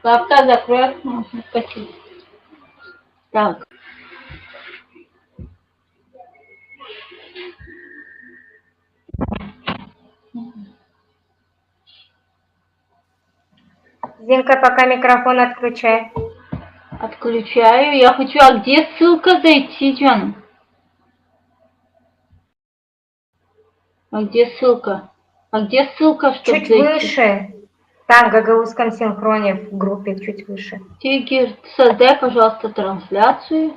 Лапка закрой. Спасибо. Так. Зинка, пока микрофон отключай. Отключаю. Я хочу... А где ссылка зайти, Джан? А где ссылка? А где ссылка, чтобы Чуть зайти? выше. Там, в гагаузском синхроне, в группе, чуть выше. Тигер, создай, пожалуйста, трансляцию.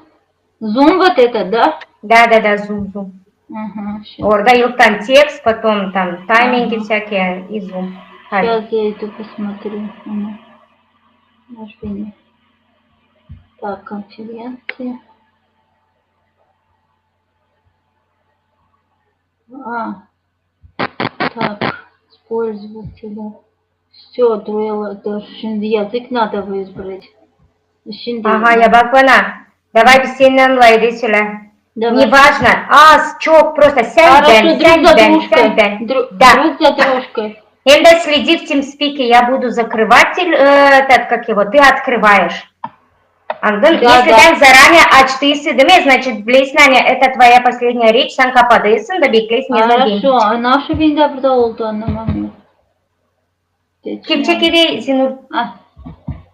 Zoom вот это, да? Да, зум. Ага, сейчас. Орда yok там текст, потом там тайминги всякие и зум. Сейчас я иду посмотрю. Нажми. Так, конференции. Так, пользователя. Все, дуэль, это язык надо выбрать. Ага, я баквана. Давай беседно онлайн, söyle. Неважно. Чок, просто сядь, сядь. Друг за дружкой. Когда следи в TeamSpeak, я буду закрывать этот, как его, ты открываешь. Если там заранее açtıysa, demek, значит, Блеснане, это твоя последняя речь, sen kapadıysan da bekleyin, не забей. Хорошо, наша винда burada oldu anlamam. Kim çekirdeği, Zinur?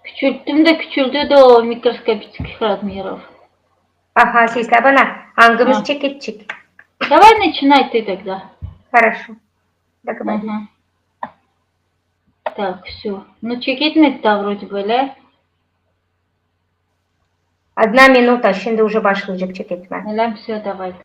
Küçülttüm de küçüldü de o mikroskopических размеров. Ага, сестра, ангамыз чекетчик. Давай начинай ты тогда. Хорошо. Договорились. Так, все. Ну, чекетмedi вроде бы, да? 1 минута, şimdi уже başlayacak çeketme. Все, давай.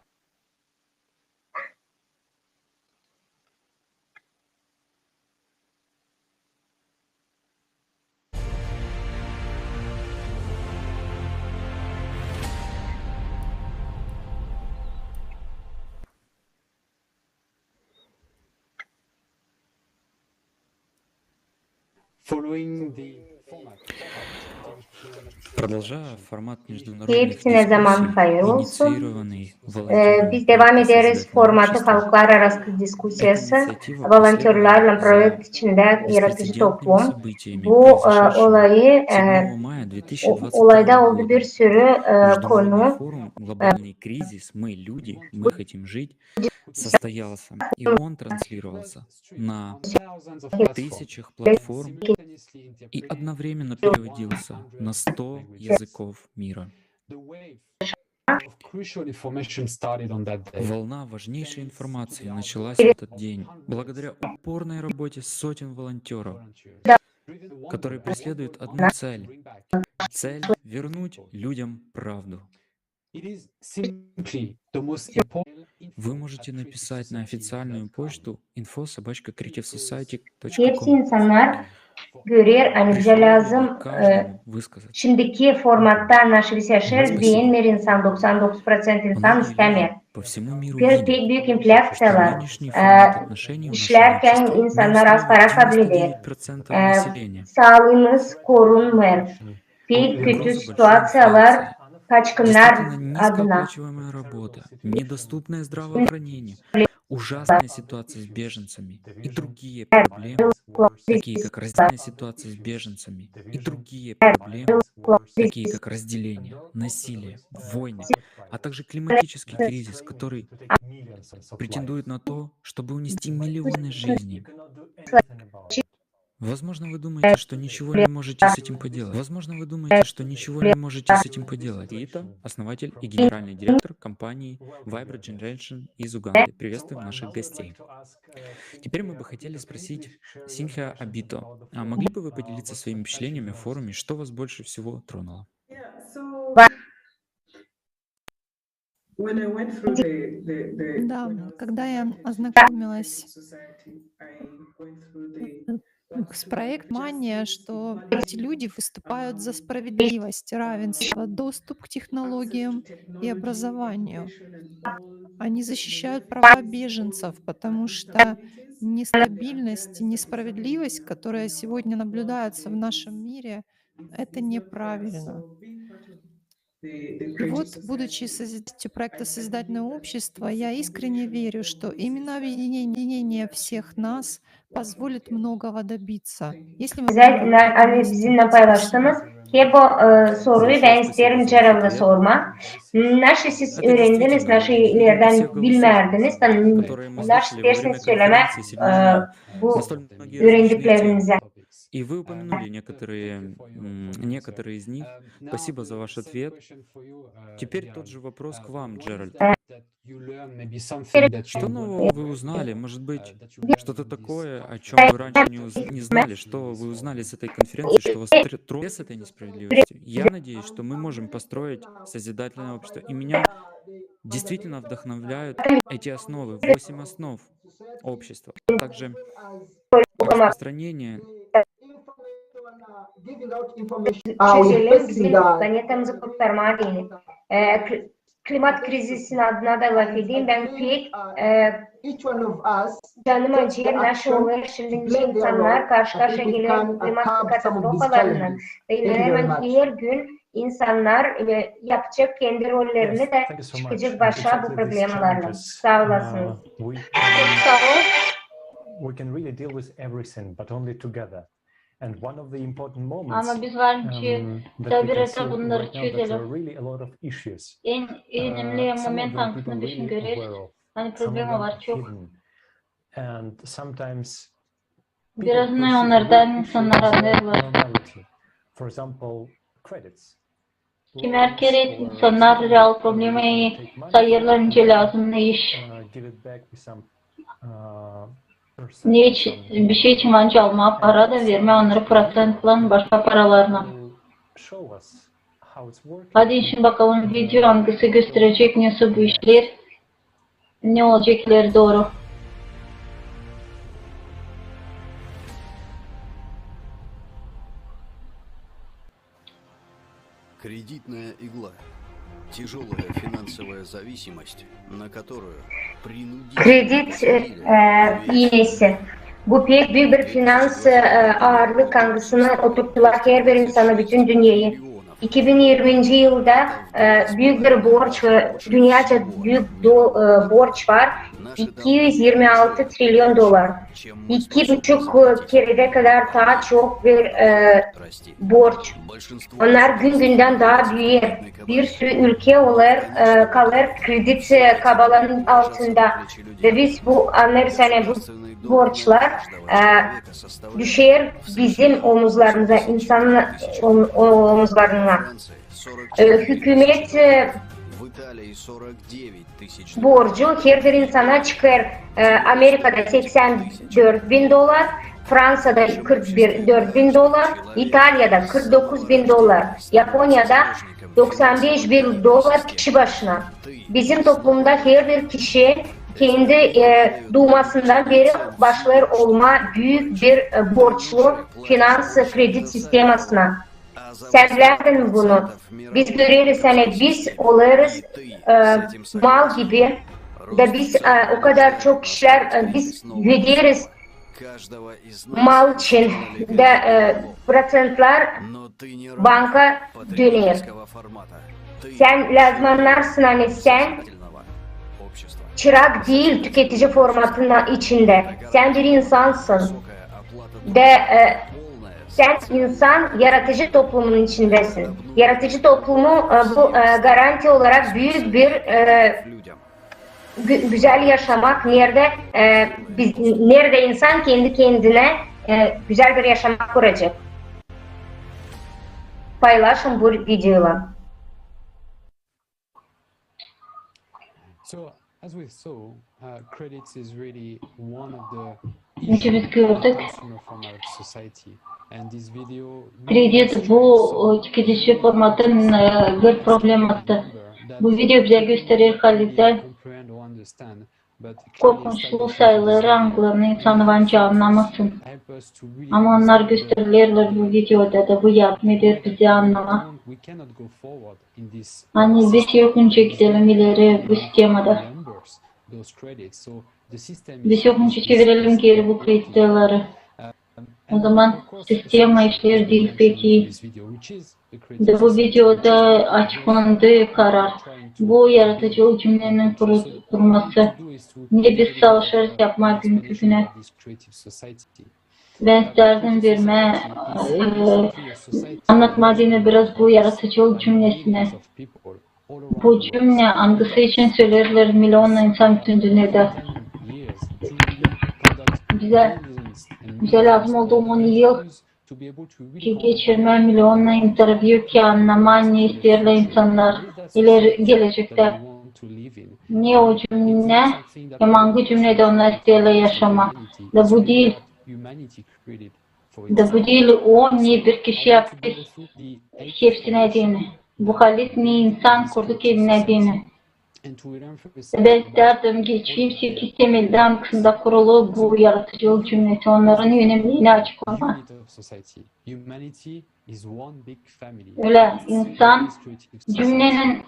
Продолжая формат международных Hepsine zaman hayır olsun. инициированный Biz devam ederiz formatı halklar arası diskusiyası, volontörlerle proje içinde yaratıcı toplum. Bu olayda oldu bir sürü konu. Глобальный кризис, мы люди, мы хотим жить, состоялся, и он транслировался на тысячах платформ и одновременно переводился на 100 языков мира. Волна важнейшей информации началась в этот день благодаря упорной работе сотен волонтеров, которые преследуют одну цель — цель вернуть людям правду. Вы можете написать на официальную почту Hepsi insanlar görür, bize lazım. Şimdiki formatta naşı biz yaşarız, beğenir insan, 99% insan istemiyor. Pek büyük inflasyalar, işlerken insanlar az para kabul eder. Sağlığımız korunmuyor. Pek kötü situasyonlar kaçkınlar adına. Недоступное здравоохранение, ужасная ситуация с беженцами и другие проблемы, такие как разделение, насилие, войны, а также климатический кризис, который претендует на то, чтобы унести миллионы жизней. Возможно, вы думаете, что ничего не можете с этим поделать. Рита, основатель и генеральный директор компании Vibrant Generation из Уганды. Приветствуем наших гостей. Теперь мы бы хотели спросить Синхия Абито, а могли бы вы поделиться своими впечатлениями о форуме, что вас больше всего тронуло? Да, когда я ознакомилась с проектом, понимание, что эти люди выступают за справедливость, равенство, доступ к технологиям и образованию. Они защищают права беженцев, потому что нестабильность и несправедливость, которая сегодня наблюдается в нашем мире, это неправильно. И вот, будучи создателем проекта «Созидательное общество», я искренне верю, что именно объединение всех нас позволит многого добиться. Если мы Güzel, будем работать hani вместе. bizimle paylaştığınız. Ki bu soruyu ben isterim Gerald'a sorma. Nasıl siz Это öğrendiniz, действительно nasıl все ileriden bilmerdiniz? которые мы Nasıl слышали во dersiniz время söyleme конференции сегодня, bu настолько многие различные öğrendiklerinize. темы. И вы упомянули некоторые из них. Спасибо за ваш ответ. Теперь тот же вопрос к вам, Джеральд. Что нового вы узнали? Может быть, что-то такое, о чем вы раньше не знали? Что вы узнали с этой конференции, что вас трогает с этой несправедливостью? Я надеюсь, что мы можем построить созидательное общество. И меня действительно вдохновляют эти основы, 8 основ общества. Также распространение Çözelim, bizim planetimizi kurtarmaya değil. Klimat krizinin adına da laf edeyim. Ben pek canım acıyor nasıl olur şimdi insanlar karşı karşıya geliyor bu klimat katastrofalarından. Ve hemen her gün insanlar yapacak kendi rollerini de çıkacak başa bu problemlerle. Sağ olasınız. Sağ ol. We can really deal with everything, but only together. And one of the important moments Ama biz var ki that we tabir can ete see bunları right now that there çözelim. are really a lot of issues. En önemli Some of moment them hangisini people düşün really görür. aware of. Hani Some of problemi them var are çok. hidden. And sometimes Biraz people ne perceive onlardan every issue insanlar as a anlarlar. normality. For example, credits. Kim erkek insanlar real problemi sayılarınca lazım ne iş. Give it back with some Ne için, bir şey için anca alma, para da verme, onları prosentlan başka paralarına. Hadi şimdi bakalım video hangisi gösterecek, nasıl bu işler, ne olacaklar doğru. Кредитная игла. Тяжелая финансовая зависимость, на которую Kredit iğnesi. Bu pek büyük bir finans ağırlık algısına oturttular her bir insana, bütün dünyayı. 2020 yılda büyük bir borç ve dünyaca büyük borç var. 226 trilyon dolar. 2,5 kerede kadar daha çok bir borç. Onlar gün günden daha büyür. Bir sürü ülke kalır kredi kabalanın altında. Ve biz bu anlarız bu borçlar düşer bizim omuzlarımıza, insanın omuzlarına. Hükümet borcu her bir insana çıkar. Amerika'da 84 bin dolar, Fransa'da 44 bin dolar, İtalya'da 49 bin dolar, Japonya'da 95 bin dolar kişi başına. Bizim toplumda her bir kişi kendi doğmasından beri başlar olma büyük bir borçlu finans kredi sistemasına. Sen bilerdin bunu. Biz görürüz biz oluruz mal gibi da biz o kadar çok kişiler biz öderiz mal için de prosentler banka dönüyor. Sen lazım anlarsın sen çırak değil tüketici formatının içinde. Sen bir insansın. Sen insan yaratıcı toplumun içindesin. Yaratıcı toplumu bu garanti olarak büyük bir güzel yaşamak nerede insan kendi kendine güzel bir yaşamak kuracak. Paylaşın bu videoyu. So, as we saw, credits is really one of the Çünkü biz gördük. consumer from our society. And this video Kredi bu tüketici formatın bir problem attı. Bu video bize gösterir halde korkunçlu sayıları anlarını insanı bence anlamasın. Ama onlar gösterilirler bu videoda da bu yardım eder bize anlama. Hani biz yokunca gidelim ileri bu sistemada. Biz yokunca çevirelim geri bu kredileri. O zaman sistema işler değil peki. This video, which is the De creative bu society. videoda açıklandığı karar, bu yaratıcı cümlenin kurulması. Ne biz savaşırız yapmak günküne. Ben isterdim verme, anlatmadığını biraz bu yaratıcı cümlesine. Bu cümle angısı için söylerler milyonla insan bütün dünyada. Bize lazım olduğu 10 yıl ki geçirme milyonla interview ki anlama ne isterler insanlar gelecekte. Ne o cümle, hem hangi cümlede onlar isterler yaşama. Da bu değil. Da bu değil o ne bir kişi yaptı hepsine dini. Bu halit ne insan kurdu kendine dini. Ben isterdim geçeyim 8 temelden kısımda kurulu bu yaratıcı cümlesi onların önemliğini açıklama. Öyle insan cümlenin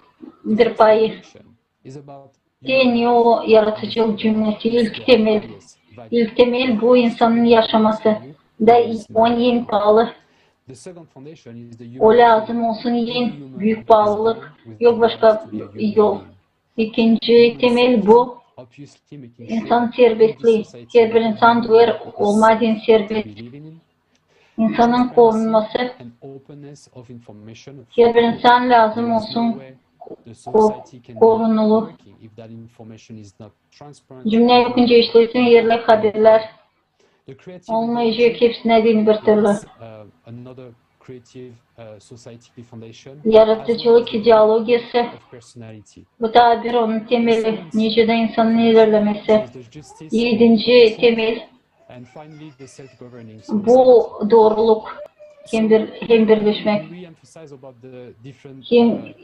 bir payı. Yani o yaratıcı cümlesi ilk temel. İlk temel bu insanın yaşaması. Da on en pahalı. O lazım olsun en büyük bağlılık. Yok başka yol. İkinci temel bu. İnsan serbestliği. Her bir insan duyar olmadığın serbest. İnsanın korunması. Her bir insan lazım olsun korunulu. Cümle yapınca işlesin yerler haberler. Olmayacak hepsine değil bir türlü. Yaratıcılık ideolojisi. Bu da bir onun temeli. Nicede insanın ilerlemesi. 7. temel. Bu doğruluk. Hem birleşmek.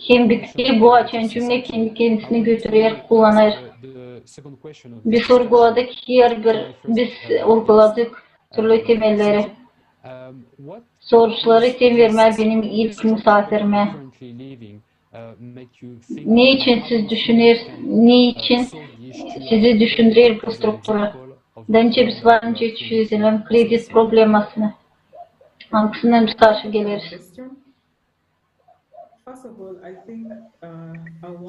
Hem bitki bu açan cümle kendi kendisini götürüyor, kullanır. Biz sorguladık, biz uyguladık türlü temelleri. Soruları isim verme benim ilk misafirime. Ne için siz düşünürsünüz, ne için sizi düşündürür bu strukturu? Bence biz varınca çözelim kredi problemasını. Hangisinden biz karşı geliriz?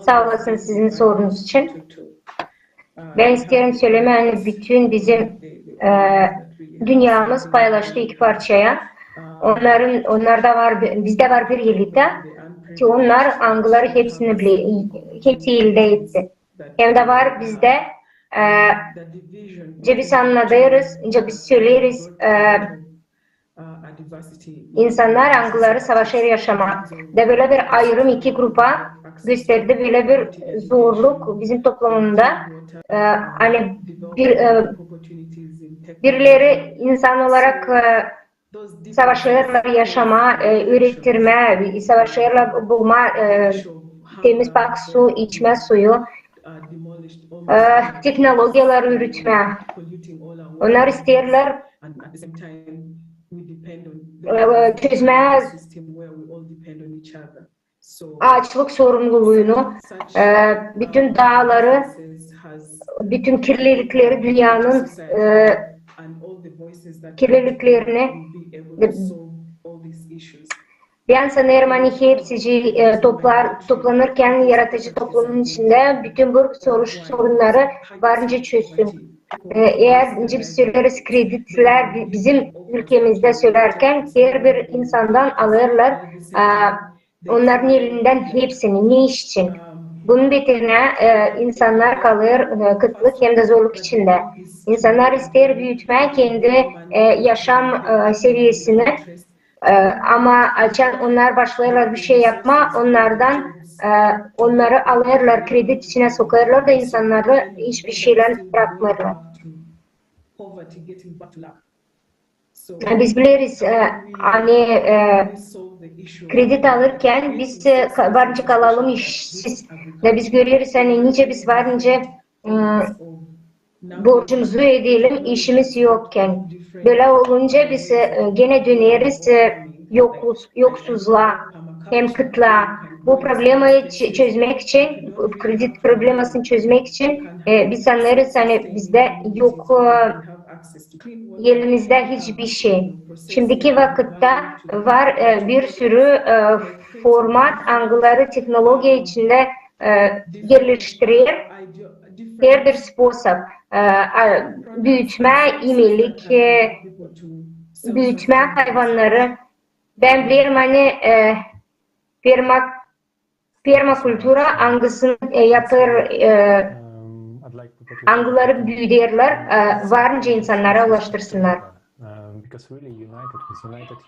Sağ olasın sizin sorunuz için. Ben isterim söyleme hani bütün bizim dünyamız paylaştı iki parçaya. Onlarda var, bizde var bir elite ki onlar angıları hepsi elde etti. Hem de var bizde biz anladırız, biz söyleriz insanlar angıları savaşır yaşamak. De böyle bir ayrım iki grupa gösterdi, böyle bir zorluk bizim toplumunda. Hani birileri insan olarak savaşırlar yaşama, üretirme, savaşırlar bulma, temiz pak su, içme suyu, teknolojiler üretme. Onlar isterler çözme ağaçlık sorumluluğunu, bütün dağları, bütün kirlilikleri, dünyanın kirliliklerini ben sanırım hani hepsi toplanırken yaratıcı toplumun içinde bütün bu sorunları varınca çözsün. Eğer biz söyleriz kreditler bizim ülkemizde söylerken her bir insandan alırlar onların elinden hepsini ne iş için? Bunun beterine insanlar kalır kıtlık hem de zorluk içinde. İnsanlar ister büyütme kendi yaşam seviyesini ama onlar başlarlar bir şey yapma onları alırlar kredi içine sokarlar da insanları hiçbir şeyler bırakmırlar. Biz biliriz hani kredi alırken biz varınca kalalım işsiz ve biz görüyoruz hani nice biz varınca borcumuzu ödeyelim işimiz yokken böyle olunca biz gene döneriz yoksuzluğa hem kıtlığa. Bu problemi çözmek için, kredi problemasını çözmek için biz sanırız hani bizde yok elimizde hiçbir şey. Şimdiki vakitte var bir sürü format, angıları teknoloji içinde birleştirir. Her bir sposоб. Büyütme, imelik, büyütme hayvanları. Ben bilirim hani permakultura angısını yapır, angıları büyüderler, varınca insanlara ulaştırsınlar.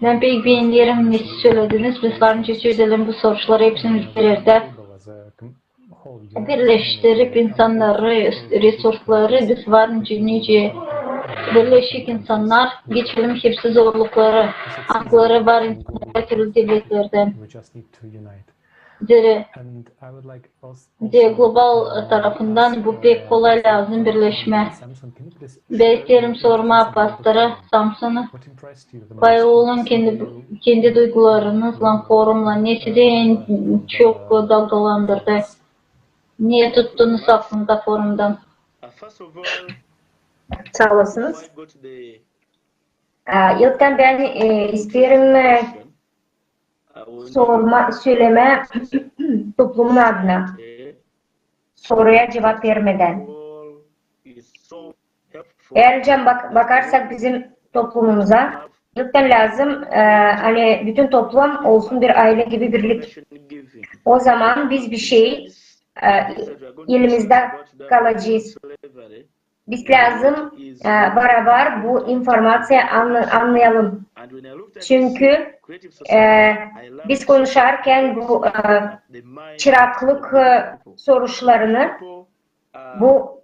Ben pek beğeniyorum ne siz söylediniz. Biz varınca çözelim bu soruları hepsini ülkelerde birleştirip insanları, resursları biz varınca nice birleşik insanlar geçelim hepsi zorlukları, hakları var insanlar türlü devletlerden. Global tarafından bu pek kolay lazım birleşme. Ben isterim sorma pastora Samson'a. Bayolun kendi duygularınızla, forumla ne sizi en çok dalgalandırdı? Niye tuttunuz aklında forumdan? Sağ olasınız. İlkten ben isterim söyleme toplumun adına. Soruya cevap vermeden. Eğer bakarsak bizim toplumumuza ilkten lazım hani bütün toplum olsun bir aile gibi birlik. O zaman biz bir şey elimizde kalacağız. Biz lazım beraber bu informasyayı anlayalım. Çünkü biz konuşarken bu çıraklık soruşlarını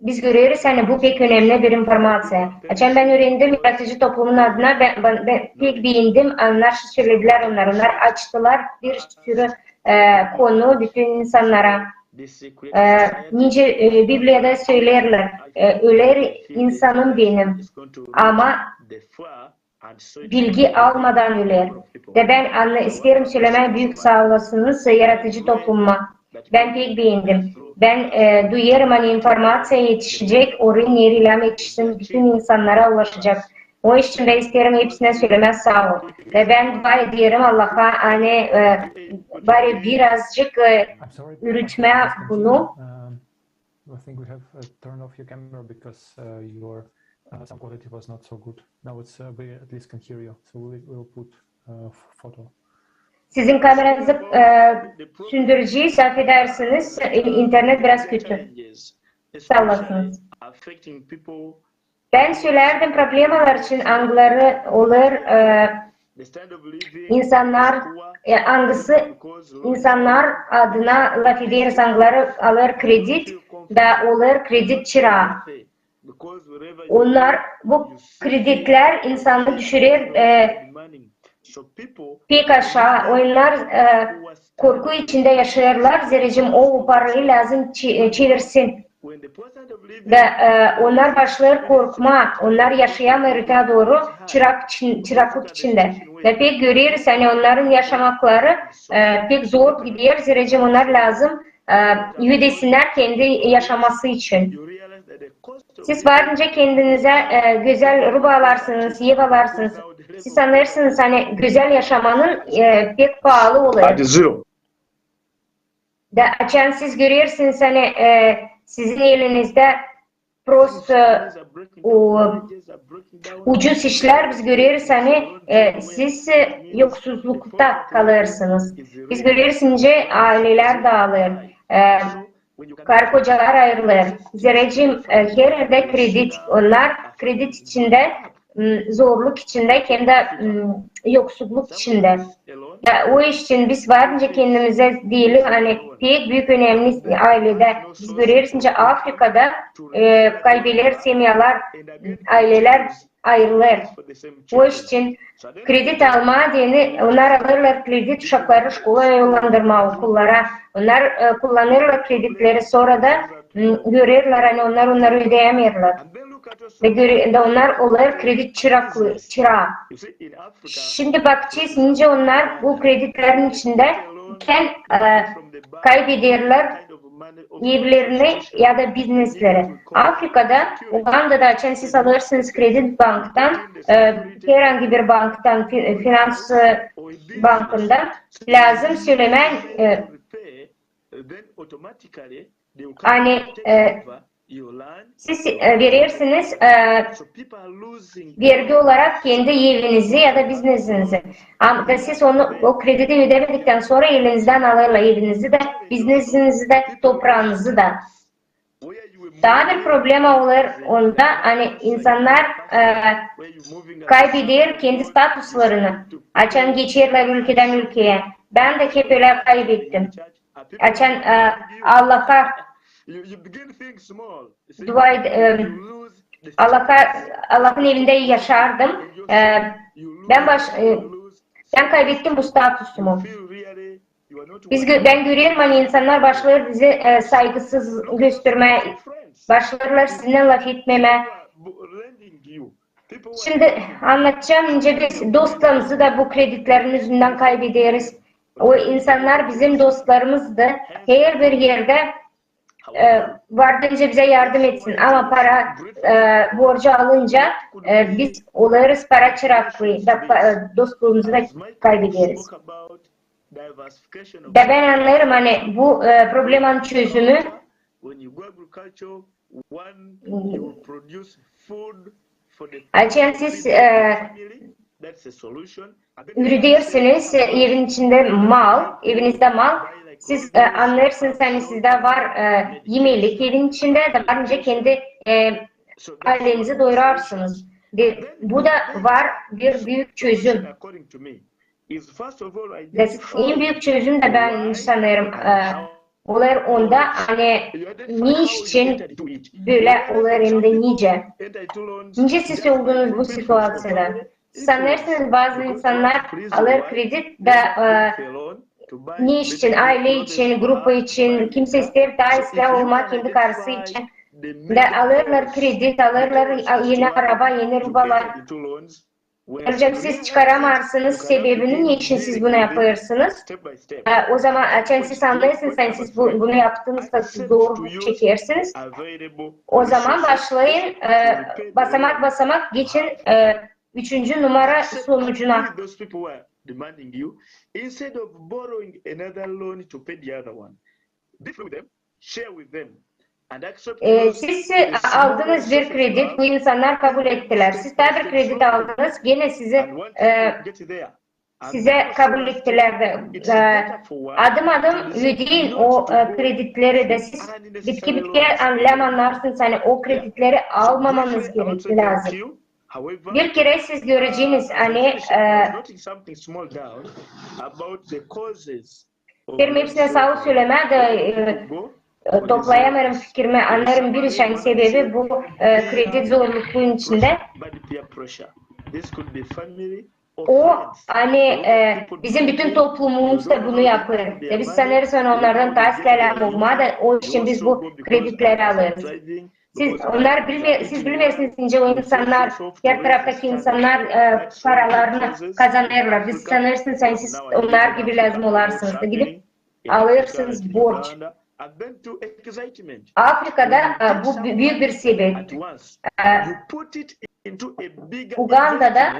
biz görüyoruz hani bu pek önemli bir informasyon. Geçen ben öğrendim yaratıcı toplumun adına ben pek beğendim. Onlar söylediler onlar açtılar bir sürü konu bütün insanlara. Nice Biblia'da söylerler, öler insanım benim ama bilgi almadan öler. Ve ben isterim söylemeye büyük sağ olasınız yaratıcı topluma. Ben pek beğendim. Ben duyarım hani informasya yetişecek, oraya yeriyle yetişsin, bütün insanlara ulaşacak. O için ben isterim hepsine söylemeye sağ ol. Ve ben dua ediyorum Allah'a hani bari birazcık yürütme bunu. I think we have turned off your camera because your sound quality was not so good. Now it's we at least can hear you. So we will put photo. Sizin kameranızı sündüreceğiz, affedersiniz. İnternet biraz kötü. Sağ olasınız. Ben söylerdim problemler için angıları olur. İnsanlar adına laf ederiz angıları alır kredi ve olur kredi çırağı. Onlar bu kreditler insanı düşürür pek aşağı. Onlar korku içinde yaşarlar. Zerrecim o parayı lazım çevirsin. Ve onlar başlar korkma. Onlar yaşayamıyor daha doğru çıraklık içinde. Ve pek görüyoruz hani onların yaşamakları pek zor gidiyor. Zerrecim onlar lazım yüdesinler kendi yaşaması için. Siz varınca kendinize güzel ruba alarsınız, ev alarsınız. Siz sanırsınız hani güzel yaşamanın pek pahalı oluyor. Açan siz görüyorsunuz hani sizin elinizde ucuz işler biz görüyoruz hani siz yoksullukta kalırsınız. Biz görüyoruz aileler dağılır. Karı kocalar ayrılır. Zerrecim her yerde kredi. Onlar kredi içinde, zorluk içinde, hem de yoksulluk içinde. O için biz varınca kendimize diyelim hani pek büyük önemli ailede. Biz görüyoruz Afrika'da kaybeler, semyalar, aileler ayrılır. O için kredi alma diyeni onlar alırlar kredi uşakları şkola yollandırma okullara. Onlar kullanırlar kreditleri sonra da görürler hani onları ödeyemiyorlar. Ve onlar olur kredi çırağı. Şimdi bakacağız nice onlar bu kreditlerin içinde kaybederler evlerini ya da biznesleri. Afrika'da, Uganda'da açan siz alırsınız kredi banktan, herhangi bir banktan, finans bankından lazım söylemen hani siz verirsiniz vergi olarak kendi evinizi ya da biznesinizi. Ama siz o kredide ödemedikten sonra elinizden alırlar evinizi de, biznesinizi de, toprağınızı da. Daha bir problem olur onda hani insanlar kaybeder kendi statuslarını. Açan geçerler ülkeden ülkeye. Ben de hep öyle kaybettim. Açan Allah'a dua Allah'ın evinde yaşardım. Ben kaybettim bu statusumu. Ben görüyorum hani insanlar başlar bize saygısız göstermeye, başlarlar sizinle laf etmeme. Şimdi anlatacağım ince biz dostlarımızı da bu kreditlerin yüzünden kaybederiz. O insanlar bizim dostlarımızdı. Her bir yerde vardığınca bize yardım etsin ama para borcu alınca biz oluruz para çıraklığı, dostluğumuzu da kaybederiz. Ben anlarım hani bu problemin çözümü açın siz üretirsiniz evin içinde evinizde mal. Siz anlarsınız hani sizde var yemelik evin içinde de varınca kendi ailenizi doyurarsınız. Bu da var bir büyük çözüm. En büyük çözüm de ben sanırım olur onda hani niç için böyle olur hem de nice. Nice siz oldunuz bu situasyada. Sanırsınız bazı insanlar alır kredi de niç için, aile için, grubu için, kimse ister daha ıslah olmak kendi karısı için de alırlar kredi, alırlar yeni araba, yeni rubalar. Ancak siz çıkaramazsınız sebebini niçin siz bunu yapıyorsunuz. O zaman açan siz anlayırsınız siz bunu yaptığınızda siz doğru çekersiniz. O zaman başlayın basamak basamak geçin 3. numara sonucuna. Siz aldınız bir kredi, bu insanlar kabul ettiler. Siz daha bir kredi aldınız, gene size kabul ettiler de adım adım ödeyin o kredileri de siz bitki anlarsınız hani o kredileri almamanız gerekli lazım. Bir kere siz göreceğiniz hani benim hepsine sağ ol söyleme de toplayamıyorum fikrimi, anlarım bir işin sebebi bu kredi zorlukluğun içinde. O hani bizim bütün toplumumuz da bunu yapıyor. Biz sanırız onlardan tasarlar olma da o için biz bu kreditleri alırız. Siz bilmiyorsunuz ince o insanlar, her taraftaki insanlar paralarını kazanırlar. Biz sanırsınız siz onlar gibi lazım olarsınız da gidip alırsınız borç. Afrika'da bu büyük bir sebep. Uganda'da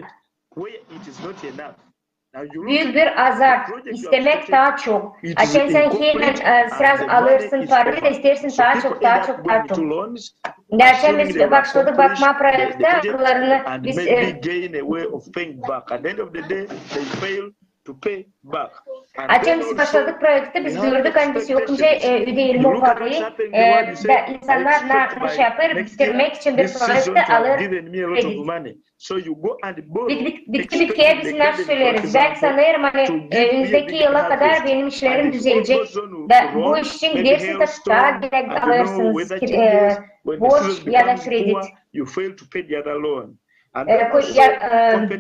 büyük bir azar. İstemek daha çok. Açın sen hemen sıraz alırsın parayı da istersin daha çok. Derken biz başladık bakma projekte akıllarını biz açın biz başladık projekte biz gördük hani biz yokunca ödeyelim o parayı da insanlar ne şey yapar bitirmek için bir projekte alır kredi. Bitkiye biz ne söyleriz? Ben sanırım hani önümüzdeki yıla kadar benim işlerim düzelecek. Bu iş için gidersin daha direkt alırsınız borç ya da kredi.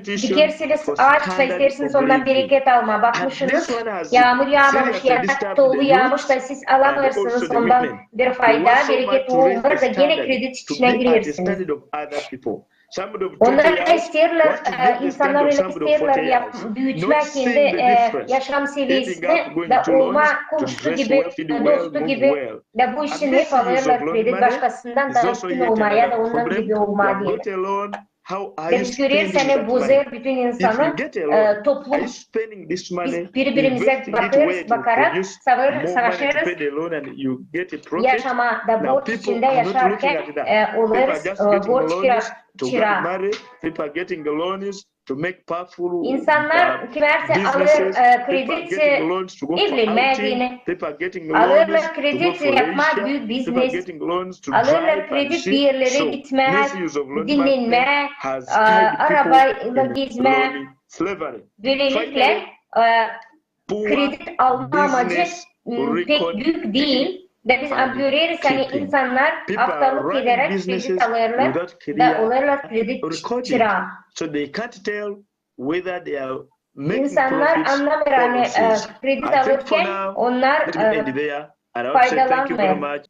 Dikersiniz ağaç ve istersiniz ondan bereket alma. Bakmışsınız yağmur yağmamış ya da dolu yağmış da siz alamıyorsunuz ondan bir fayda, bereket olmaz da gene kredi içine girersiniz. Onlar ne isterler, insanlar öyle isterler büyütmek yaşam seviyesini de olma komşu gibi, dostu gibi de bu işin hep alırlar kredi başkasından da üstün olma ya da onun gibi olma diye. Biz görürseniz bozuyor bütün insanı, toplum, biz birbirimize bakarak savaşırız, yaşama da borç içinde yaşarken oluruz borç çırağı. İnsanlar kimerse alır kredi evlenmeye, alırlar kredi yapmak büyük biznes, alırlar kredi bir yerlere gitmeye, dinlenmeye, arabayla gezmeye. Böylelikle kredi alma amacı pek büyük değil. Ve biz görüyoruz hani insanlar haftalık giderek kredi alırlar ve olurlar kredi çırağı. İnsanlar anlamıyor hani kredi alırken onlar faydalanmıyor.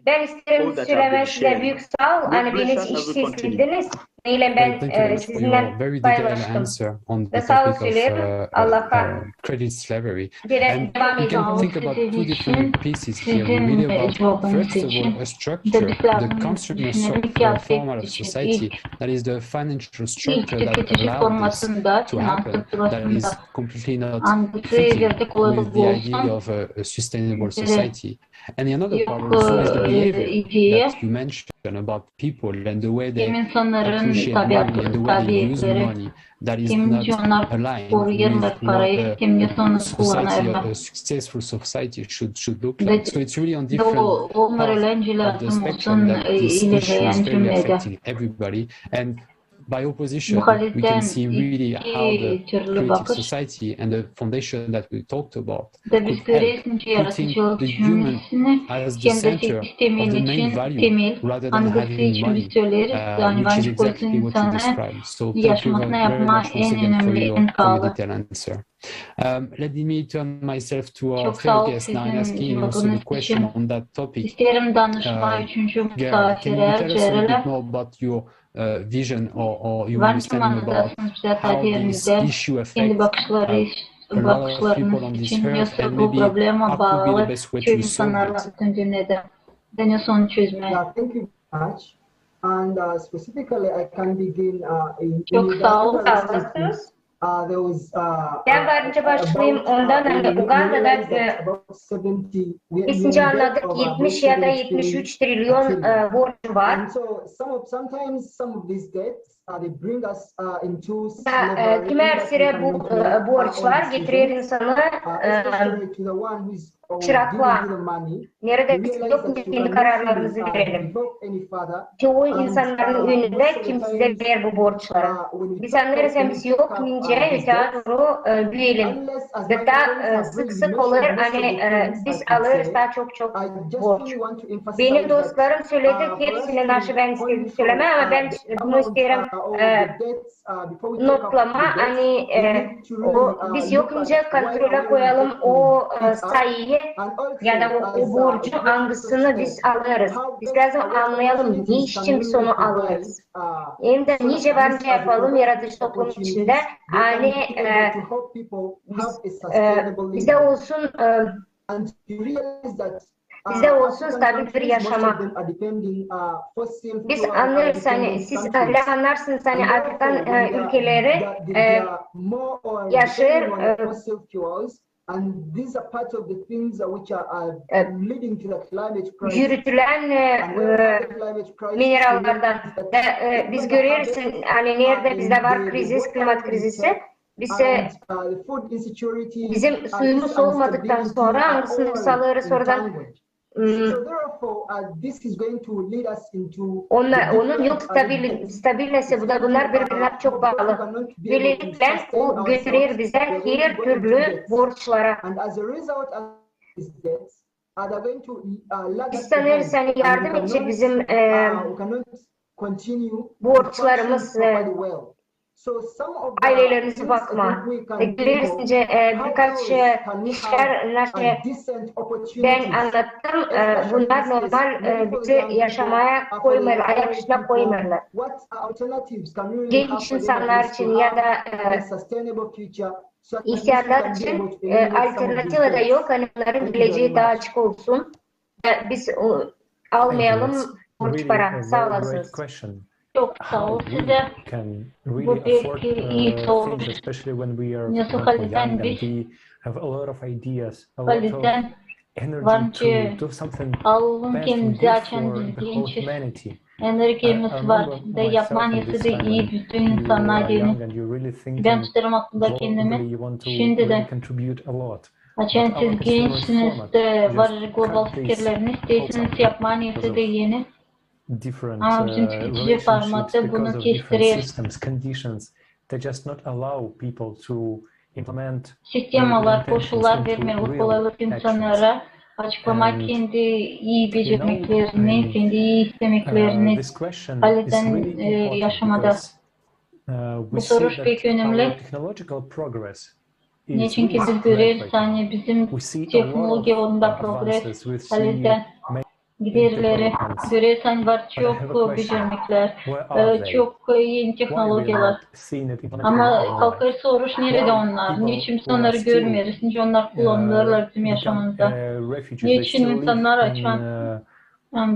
Ben isterim söylemek size büyük sağ ol. Hani beni işsizsiniz. Neyle ben sizinle paylaştım. Ve sağ ol söylerim. Allah'a credit slavery. devam We can ediyorum. think about two different pieces here. We read about, first of all, a structure, the consumer form of society, that is the financial structure that allowed this to happen, that is completely not fitting with the idea of a sustainable society. And the another part also is the behavior that you mentioned about people and the way they appreciate money and the way they use money. That is not aligned with what a society, a successful society should look like. So it's really on different parts of the spectrum that this issue is very affecting everybody. And by opposition, we can see really how the creative society and the foundation that we talked about could help putting the human as the center of the main value rather than having money, which is exactly what you described. So thank you very much once again for your detailed answer. Let me turn myself to our third guest now and asking also the question on that topic. İsterim danışma üçüncü Gerald, can you tell us a misafire bit more about your vision or your understanding about how this issue kendi affects bakışları a lot of people on bakışlarımız this için earth, yoksa and bu maybe probleme how could be bağlı the best way tüm to solve insanlarla it? bütün cümlede deniyor onu çözmeye. Yeah, thank you very much. And specifically, I can begin in Çok sağ ol. there was Ben varınca başlayayım ondan hani Uganda'da 5. anladık 70 ya da 73 trilyon borcu var. And so sometimes some of these debts they bring us into Kimer süre bu borçlar getirir insanı çıraklığa. Nerede biz yok kendi kararlarımızı verelim. Çoğu insanların önünde kim size ver bu borçları. Biz anlarız hem biz yok nince doğru büyüyelim. Hatta sık sık olur hani biz alırız daha çok borç. Benim dostlarım söyledi hepsine karşı ben istedim söyleme ama ben bunu isterim notlama hani biz yokunca kontrole koyalım o sayıyı ya da o borcu hangisini biz alırız. Biz lazım anlayalım ne için biz onu alırız. Hem de nice bence yapalım yaratıcı toplum içinde hani bizde olsun bizde olsun stabil bir yaşama. Biz anlarız hani siz anlarsınız hani Afrikan ülkeleri yaşır yürütülen minerallardan. Biz görüyoruz hani nerede bizde var kriz, klimat krizisi. Bizim suyumuz olmadıktan sonra hangisini biz alırız oradan onun yok stabilnesi bu da bunlar birbirine çok bağlı. Böylelikle o götürür bize her türlü borçlara. Biz sanırız hani yardım edecek bizim borçlarımız ailelerinize bakma. Gelirsince birkaç kişiler ben anlattım. Bunlar normal bizi yaşamaya koymuyorlar, ayak üstüne koymuyorlar. Genç insanlar için ya da ihtiyarlar için alternatifi de yok. Hani onların geleceği daha açık olsun. Biz almayalım borç para. Sağ olasınız. Çok sağ ol size. Bu bir iyi soru. Nasıl kaliten biz kaliten bence alalım kendimizi açan biz gençiz. Enerjimiz var ve yapmaniyası da iyi bütün insanlar diyelim. Ben tutarım aklımda kendimi. Şimdi de açan siz gençsiniz de var global fikirleriniz değilsiniz yapmaniyası da yeni. Ama bizim tüketici formatı bunu kestirir. Sistemalar, koşullar vermeli kolaylık insanlara açıklamak kendi iyi beceriklerini, kendi iyi istemeklerini kaliten yaşamada. Bu soru pek önemli. Ne çünkü biz görüyoruz hani bizim teknoloji yolunda progres, kalite giderleri görüyoruz hani var çok becerikler, çok yeni teknolojiler. Ama kalkar soruş nerede onlar? Niçin onları görmüyoruz? Niçin onlar kullanılırlar bizim yaşamımızda? Niçin insanlar açan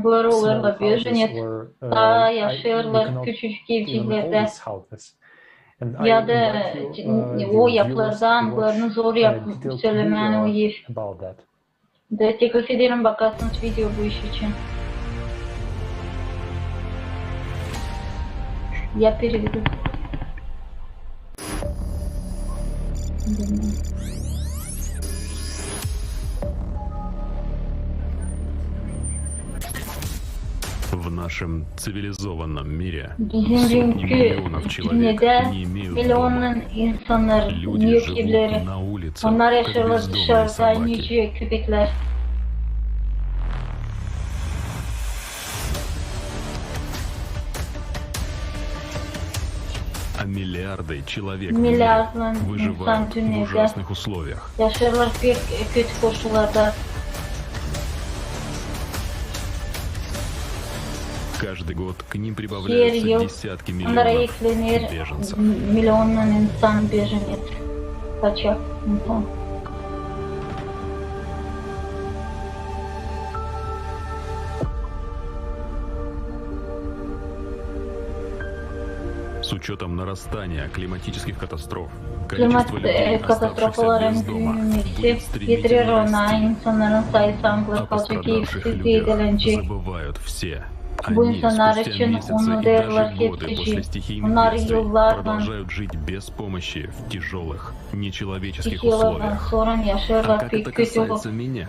böyle olurlar bir daha yaşıyorlar küçücük evcillerde ya da o yapılardan zor söylemen o ev. De teklif ederim bakarsınız video bu iş için. Я переведу. В нашем цивилизованном мире Bizim сотни миллионов человек не имеют дома. Люди живут на улицах, onlar как yaşarlar бездомные dışarıda собаки. nice köpekler. А миллиарды человек в Milyarlar мире insan выживают в dünyada ужасных условиях. yaşarlar pek kötü koşullarda. Каждый год к ним Her прибавляются yıl десятки onlara миллионов eklenir беженцев. milyonlar insan bejeniyet. Kaçak insan. С учетом нарастания климатических катастроф, Klimat количество людей, оставшихся katastrofaların без дома, büyümesi будет стремительно getirir ona расти. insanların sayısı О kalacak, пострадавших evsiz людях edilecek. забывают все. Bu Они insanlar спустя için месяцы onu и derler даже годы после kesici. стихийных Onlar бедствий yıllardan, продолжают жить без помощи в тяжелых, нечеловеческих iki yıllardan условиях. sonra А yaşarlar как pek это kötü касается меня?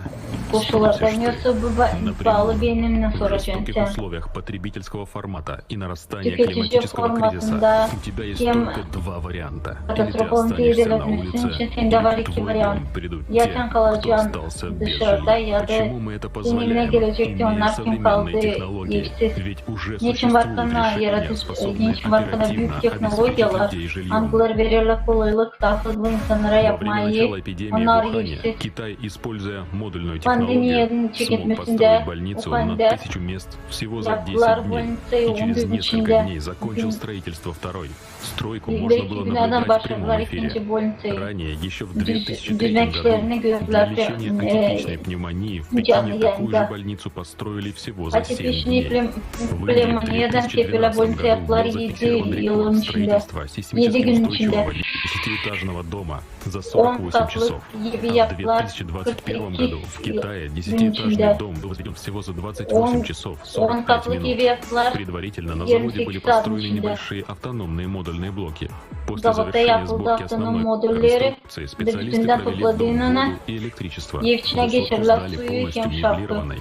koşullarda. Спросишь ты. Yoksa bu bağlı benimle В soracaksın жестоких sen. условиях потребительского формата и нарастания Tüketici климатического formatında кризиса у тебя есть hem только два варианта. Или ты katastrofun останешься на edilebilmesi улице, için sende var или в iki твой variant. дом придут Ya те, sen кто kalacaksın остался без dışarıda жилья. ya da Почему мы это seninle позволяем? gelecekte Имея onlar kim kaldı современные технологии, evsiz. ведь уже Niçin существуют varkana решения, yaratıcı, способные niçin varkana оперативно büyük обеспечить teknolojiyalar, людей жильем. angılar verirler kolaylık, tahsızlı insanlara Во время yapmayı, начала эпидемии в onlar Ухане evsiz. Китай, используя модульную Pandemiyenin технологию, смог çekilmesinde построить больницу на Ухан'da 1000 мест всего за 10 yaptılar дней. больницayı И 10 через gün несколько içinde. дней закончил строительство второй. Стройку можно Belki было binadan наблюдать в başladılar прямом эфире. ikinci больницayı. Ранее, еще в Düzmek 2003 işlerini году, gördüler. для лечения атипичной пневмонии в canlı Пекине такую же yayında. больницу построили всего за 7 Atipişni дней. В Индии в pneumoniyeden tepkiler 2012 больница году yaptılar был 7 зафиксирован yılın рекорд içinde. строительства 7 сейсмически gün içinde. устойчивого 10-этажного дома за 10 48 katlı часов. evi А в yaptılar 2021 42 году в Китае gün 10-этажный içinde. дом был возведен всего за 28 часов 10 45 katlık evi минут. yaptılar. Предварительно на заводе 28 были saat построены içinde. небольшие автономные модульные блоки. После Zavodda завершения yapıldı сборки автоnom основной modülleri конструкции ve специалисты bütünden провели в дом topladığına воду и электричество. ev içine Высотку geçirdiler сдали suyu полностью hem şartı. меблированной.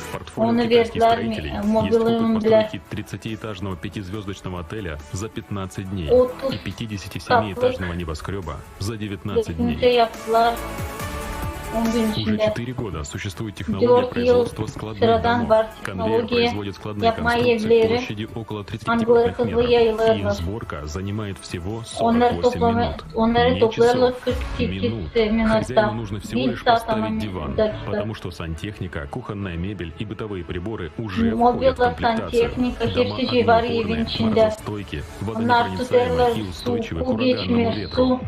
В портфолио Onu китайских verdiler строителей есть опыт mobilin bile постройки 30-этажного 5-звездочного отеля за 15 дней 30 и 57-этажного небоскреба за 19 Kesinlikle дней. yaptılar. 10 gün Уже içinde. 4 года существует технология 4 yıl производства складных sıradan домов. var Конвейер teknoloji производит складные yapma конструкции evleri, площади около 30 hangileri квадратных hızlı метров. Их yayılırlar. сборка занимает всего Onları 48 минут. onları Не toplarlar часов, 48 минут. minutta. Хозяину нужно всего 1 лишь saat ama поставить диван, dakika. потому что сантехника, кухонная мебель и бытовые приборы уже входят в Mobilya, комплектацию. santехnika, Дома hepsi var evin одноупорные, içinde. морозостойкие, Onlar tutarlar, водонепроницаемые и su, устойчивы к su ураганному geçmiyor, ветру. su,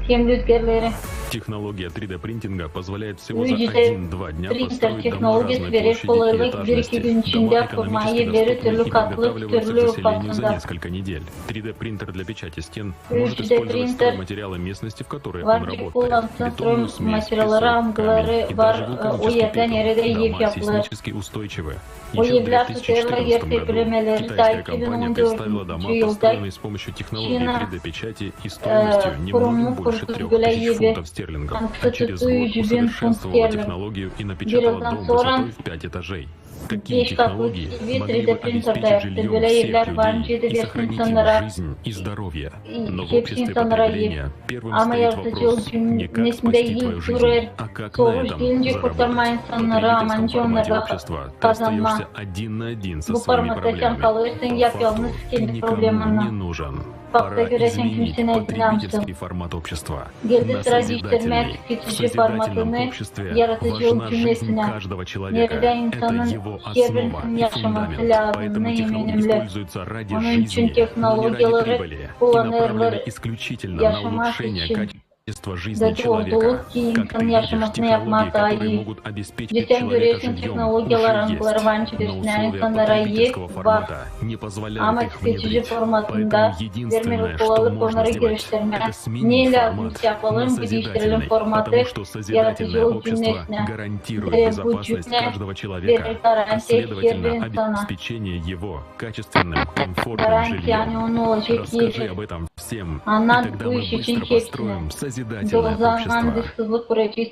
hem rüzgarları. Технология 3D-принтинга позволяет всего за 3D 1-2 дня printer построить дома teknolojisi разной verir площади и kolaylık 1-2 gün этажности, içinde дома kurma экономически evleri доступны türlü и katlı, подготавливаются к türlü заселению за fasında. несколько недель. 3D-принтер для печати стен может 3D использовать принтер стройматериалы местности, в которой он var работает. kullansın, Бетонную смесь, materyaları, песок, amgıları камень и var, даже o вулканический yerden пепел. yere de yiyip Дома yapılır. сейсмически устойчивы. O Еще в evler tutarlar, yer 2014 году tepkilemeleri ta китайская компания представила 2014 дома, yılda построенные с помощью технологии Çin'e 3D-печати и стоимостью немного kurumu больше kurduğu 3000 evi фунтов стерлингов, а kısa через tuttuğu год 100.000 funt усовершенствовала sterlin. технологию и напечатала Birazdan дом sonra высотой в 5 этажей. Такие 5 katlı технологии bir могли 3D бы printerda обеспечить yaptı. жильем Böyle всех evler varınca людей da и versin сохранить им insanlara, жизнь и здоровье. Но в hepsi обществе insanlara iyi. потребления первым Ama стоит yaratıcı вопрос не как cümlesinde спасти твою ilk жизнь, durar а как на soruş этом gelince kurtarma заработать. В insanlara, ama потребительском önce формате onlara общества ты kazanma. остаешься один на один со Bu своими formatta sen проблемами. kalırsın, По yapyalnız факту ты kendi никому probleminle. не нужен. Fakta Пора göre sen изменить kimsine потребительский ilgilenmişsin. формат общества Geldi на sıra değiştirmek, созидательный. В tüketici созидательном formatını обществе yaratıcı важна жизнь cümlesine. каждого человека. Nerede Это insanın его her основа birisinin и yaşaması фундамент. lazım, Поэтому ne технологии yeminimle. используются ради Onun için жизни, но не ради teknolojileri прибыли, и kullanılır направлены исключительно на yaşamak улучшение için. качества жизни Da человека. doğruluk ki Как ты insanın видишь, yaşamasını технологии, yapmak daha которые iyi. могут обеспечить Cidden человека görüyorsun жильем, teknolojiler, уже angıları есть. vancı Но besleyen условия insanlara iyi потребительского var. формата не позволяют Ama их tüketici внедрить. formatında Поэтому vermeli единственное, что kolaylık можно onları сделать, geliştirme. это Ne сменить lazım формат yapalım, на geliştirelim созидательный, formatı, потому что созидательное yaratıcılık общество cümlesine. гарантирует Bu безопасность cümle каждого человека, verir а garanti her bir следовательно insana. обеспечение его качественным, комфортным Garanti yani жильем. onun olacak Расскажи yeri. об этом всем, и Anlat тогда bu мы iş için быстро hepsini. построим созидательное O zaman общество. dışsızlık kuracağız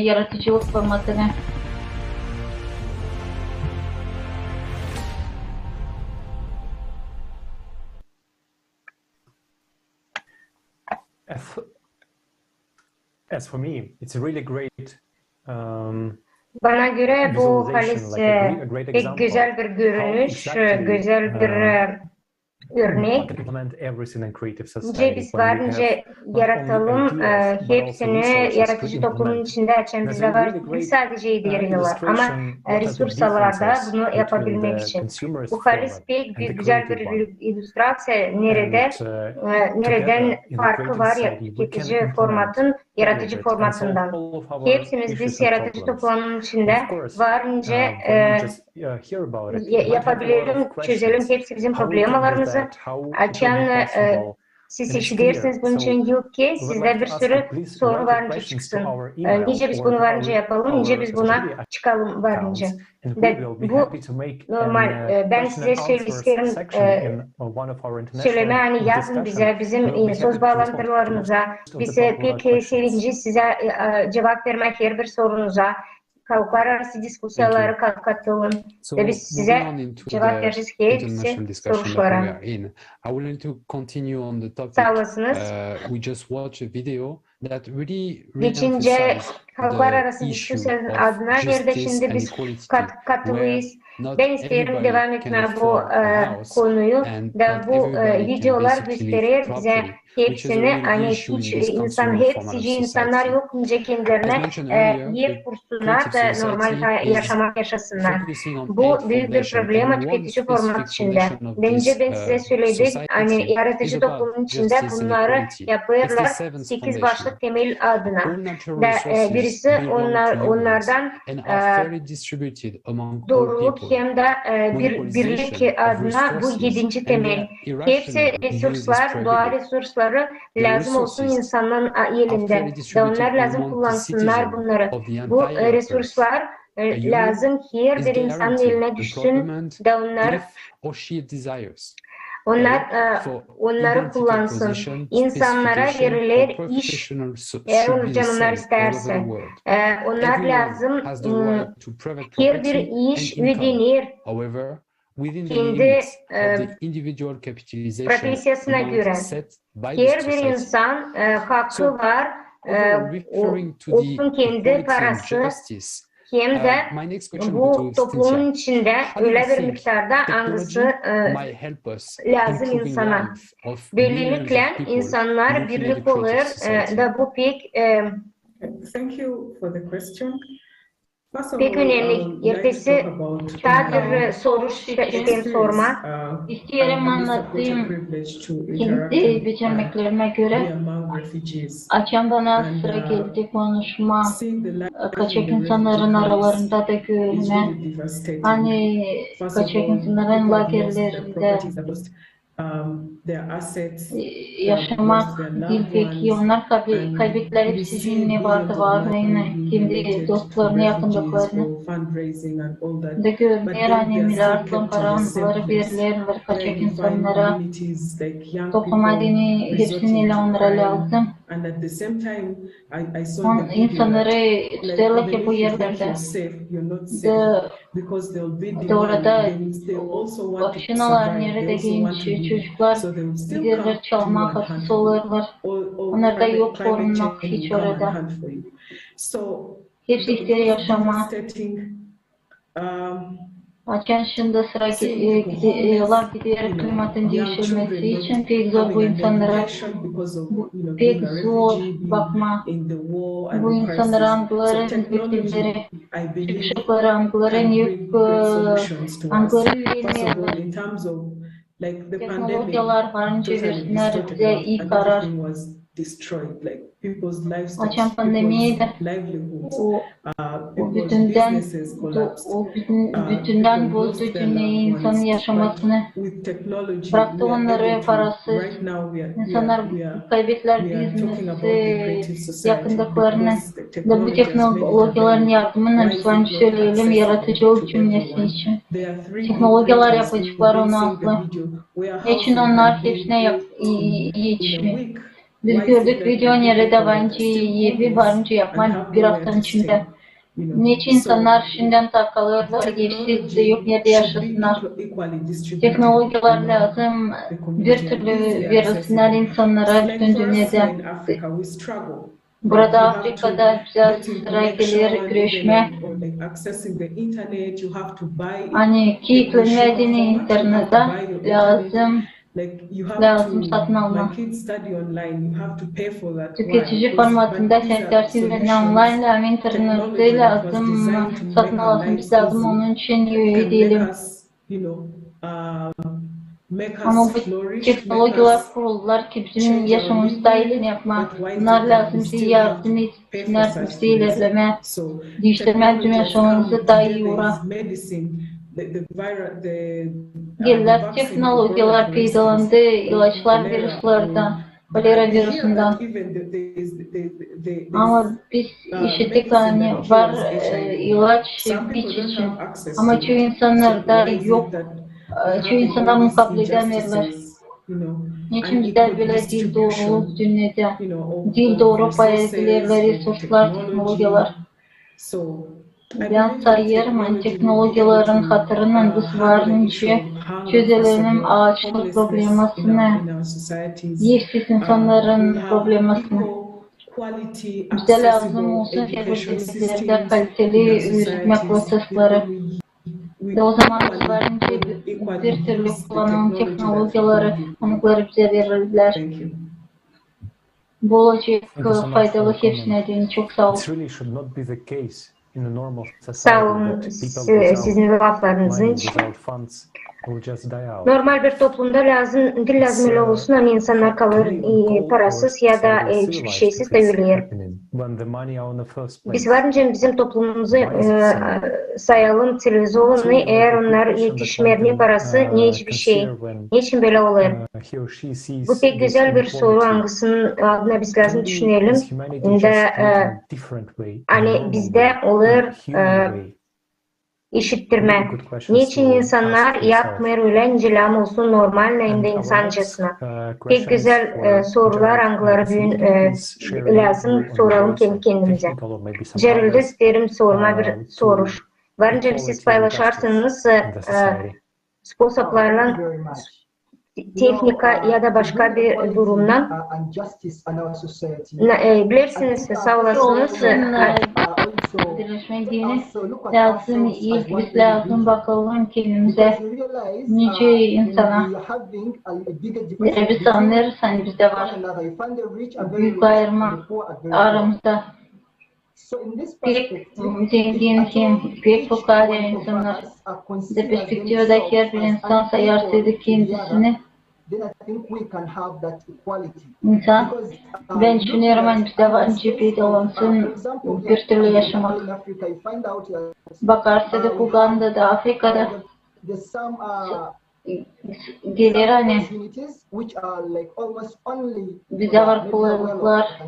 yaratıcılık formatını. As for me, it's a really great Bana göre bu visualization, like halis a great pek example güzel bir how görünüş, exactly güzel bir örnek. can implement everything in creative Önce society biz when we varınca have not yaratalım, only ideas, but also hepsini resources to yaratıcı toplumun implement. içinde açan There's bize a var. really great Sadece idealeriyorlar ama illustration what are the resurslarda differences bunu between yapabilmek the için. consumerist Bu halis format pek and the güzel bir creative one. illüstrasyon nerede, nereden Together in the farkı creative var society, we can tüketici implement formatın all of yaratıcı it and solve formatından. all of our Hepsimiz issues biz and yaratıcı problems. toplumun Of içinde course, varınca when we just hear about it, we might have a lot yapabilirim, of çözelim questions. hepsi bizim How we can do problemalarımızı. that? How it will Açan be possible? siz And it's seçilirsiniz bunun clear. için So yok ki we would sizde like bir to ask sürü you, please soru write your varınca questions çıksın. to our email Nice biz or bunu to varınca yapalım, nice our biz buna social media çıkalım varınca. accounts, and we Ben, will be bu happy to make normal. Ben question size and answers söylemek section in one of our söyleme international hani yazın bize discussion. bizim We will be happy söz to respond to bağlantılarımıza. most of Bize the popular pek questions. sevinci size cevap vermek her bir sorunuza. Halklar arası diskusyalara katılın So ve biz size moving on into cevap the vereceğiz ki international hepsi discussion that we soruşlara. are in, I would like to continue on the topic. Sağ olasınız. We just watched a video that really Geçince emphasized halklar the arası issue diskusyanın of adına nerede justice şimdi and biz equality, where katılıyız. not Ben isterim everybody devam can etmeye bu afford a house konuyu and da not bu everybody can videolar basically live gösterir bize properly, which is a hepsini real hani issue in hiç this insan consumer format of hepsici insanlar society. yok önce As kendilerine mentioned earlier, yer the kursunlar creative da normal society is yaşamak yaşasınlar. focusing on Bu eight büyük bir foundation, problem and one tüketici format specific içinde. foundation of Bence this ben size söyledim society hani is yaratıcı about toplumun içinde justice and bunları equality. It's the yapıyorlar. seventh 8 foundation. başlık temel adına. All natural Da resources birisi belong to humans onlardan and are fairly distributed among all doğruluk people. hem de birlik Monopolization of adına bu resources 7. and temel. their Hepsi irrational use is resurslar, doğal prohibited. resursları The lazım olsun resources insanların are elinde. fairly Da distributed onlar lazım among the kullansınlar citizens bunları. of the Bu entire earth. resurslar A human lazım her is bir insanın guaranteed eline düşsün. employment Da onlar if or she desires. Onlar For onları identity, kullansın. position, İnsanlara specification, verilir or iş professional should eğer be onu the canlar same all over isterse. the world. Onlar Everyone lazım has the right to private her bir property iş and income. ödenir. However, within the Kendi limits of the individual capitalization profesyasına amount göre. set by the Her bir society. insan hakkı So, var Overall, referring to the olsun kendi equality and parası justice, hem de my next question will bu be to toplumun Cynthia. içinde How do you öyle bir think miktarda technology hangisi might help us lazım improving insana? life of millions Böylelikle of people insanlar looking at a birlik creative olur society? da bu Thank you for the question. First of pek all, önemli. I'd like to Yerpesi talk about çadır soru experience. sorma. İsteyelim I'm such a anlatayım privilege to interact kendi and beceremeklerime be göre. among refugees. Akşam bana And, sıra geldi konuşma. Seeing the life Kaçak in the insanların refugee camps aralarında da is görme. really devastating. Hani First of kaçak all, insanların people have lost their lagerlerinde properties, have lost their assets, they have yaşamak lost their değil loved peki. ones. Onlar And kaybettiler we hepsi see ne vardı billions of varlığını, money kendi related to dostlarını, refugees yakındıklarını. for fundraising and all that. Da But görünüyor then hani they are still milyardan kept in the same paranları place, verilir where kaçak you find insanlara. communities like young Toplum people halini hepsini resorting ile to onlara crime. lazım. And at the same time, I saw in the video İnsanları that tutarlar even ki bu if you think yerlerde. you're safe, you're not safe Da because they'll be da orada demanding. They also want to başınalar survive. They nerede also want to genç live. çocuklar So they will still giderler come to you çalma and hunt hırsız for you. olurlar. Or Onlar da yok climate korunmak change hiç will come and orada. hunt for you. So Hepsi ister those yaşama. devastating Açan şimdi sıra gidiyorlar giderek klimatın değişilmesi için pek zor bu insanlara. Pek zor bakma. Bu insanların angıların ülkeleri, çıkışıkları angıların yük angıları vermiyorlar. Teknolojiler varınca versinler bize iyi karar. Açan pandemiyi de bütünden bozdu dünyayı, insanın yaşamasını. Bıraktı onları parasız. İnsanlar kaybettiler biznesi, yakındıklarını. Da bu teknolojilerin yardımıyla lütfen söyleyelim yaratıcılık cümlesi için. Teknolojiler yapacaklar onu asla. Niçin onlar hepsine yetişmiyor? Biz gördük video nerede bence yevi varınca yapmak bir haftanın içinde. Niçin insanlar şimdiden takılıyorlar, geçti de yok nerede yaşasınlar. Teknolojiler lazım, bir türlü verilsinler insanlara bütün dünyada. Burada Afrika'da bize sıra gelir güreşme. Hani ki iklimlediğini internette lazım satın alma. Tüketici formatında sen tertip edilen online hem internette lazım satın alasın. Biz lazım onun için üye değilim. Ama bu teknolojiler kuruldular ki bizim yaşamımızda iyilik yapma. Bunlar lazım bize yardım etsinler, bize ilerleme, değiştirme tüm yaşamımızı daha iyi uğra. Geldiler teknolojiler peydalandı, ilaçlar virüslerden, kolera virüsünden. Ama biz işittik hani var ilaç biç için. Ama çoğu insanlarda yok. Çoğu insanlar mukabele edemiyorlar. Niçin bizler böyle dil doğruluk dünyada? Dil doğru paylaşılırlar, resurslar, teknolojiler. Ben sayıyorum hani teknolojilerin hatırının biz varınca çözelim ağaçlık problemasını, yersiz insanların problemasını. Bize lazım olsun bizlerde kaliteli üretme prosesleri. Ve o zaman biz varınca bir türlü kullanılan teknolojileri, onları bize verirler. Bu olacak faydalı hepsine deyin. Çok sağ olun. Sağ olun sizin laflarınızın için. Normal bir toplumda dil lazım öyle olsun ama insanlar kalır parasız ya da hiçbir şeysiz de ölüyor. Biz varınca bizim toplumumuzu sayalım, televizyonu eğer onlar yetişmeyen ne parası ne hiçbir şey. Niçin böyle olur? Bu pek güzel bir soru hangisinin adına biz lazım düşünelim. Hani bizde olur işittirme. Niçin insanlar yapmıyor öyle incelem olsun normal neyinde insancasına. Pek güzel sorular hangileri lazım soralım kendi kendimize. Gerald'e isterim sorma bir soru. Varınca siz paylaşarsınız sponsoplarla teknika ya da başka bir durumdan bilirsiniz, sağ olasınız. Birleşmek dini lazım, ilk biz lazım bakalım kendimize nice insana. Biz anlarız hani bizde var büyük ayrıma aramızda. Pek zengin kim, pek fukara insanlar. De perspektifadaki her bir insan sayarsaydı kendisini insan, ben düşünüyorum hani bizde var cephede olansın bir türlü yaşamak. Bakarsadık Uganda'da, Afrika'da gelir hani bize var kolaylıklar.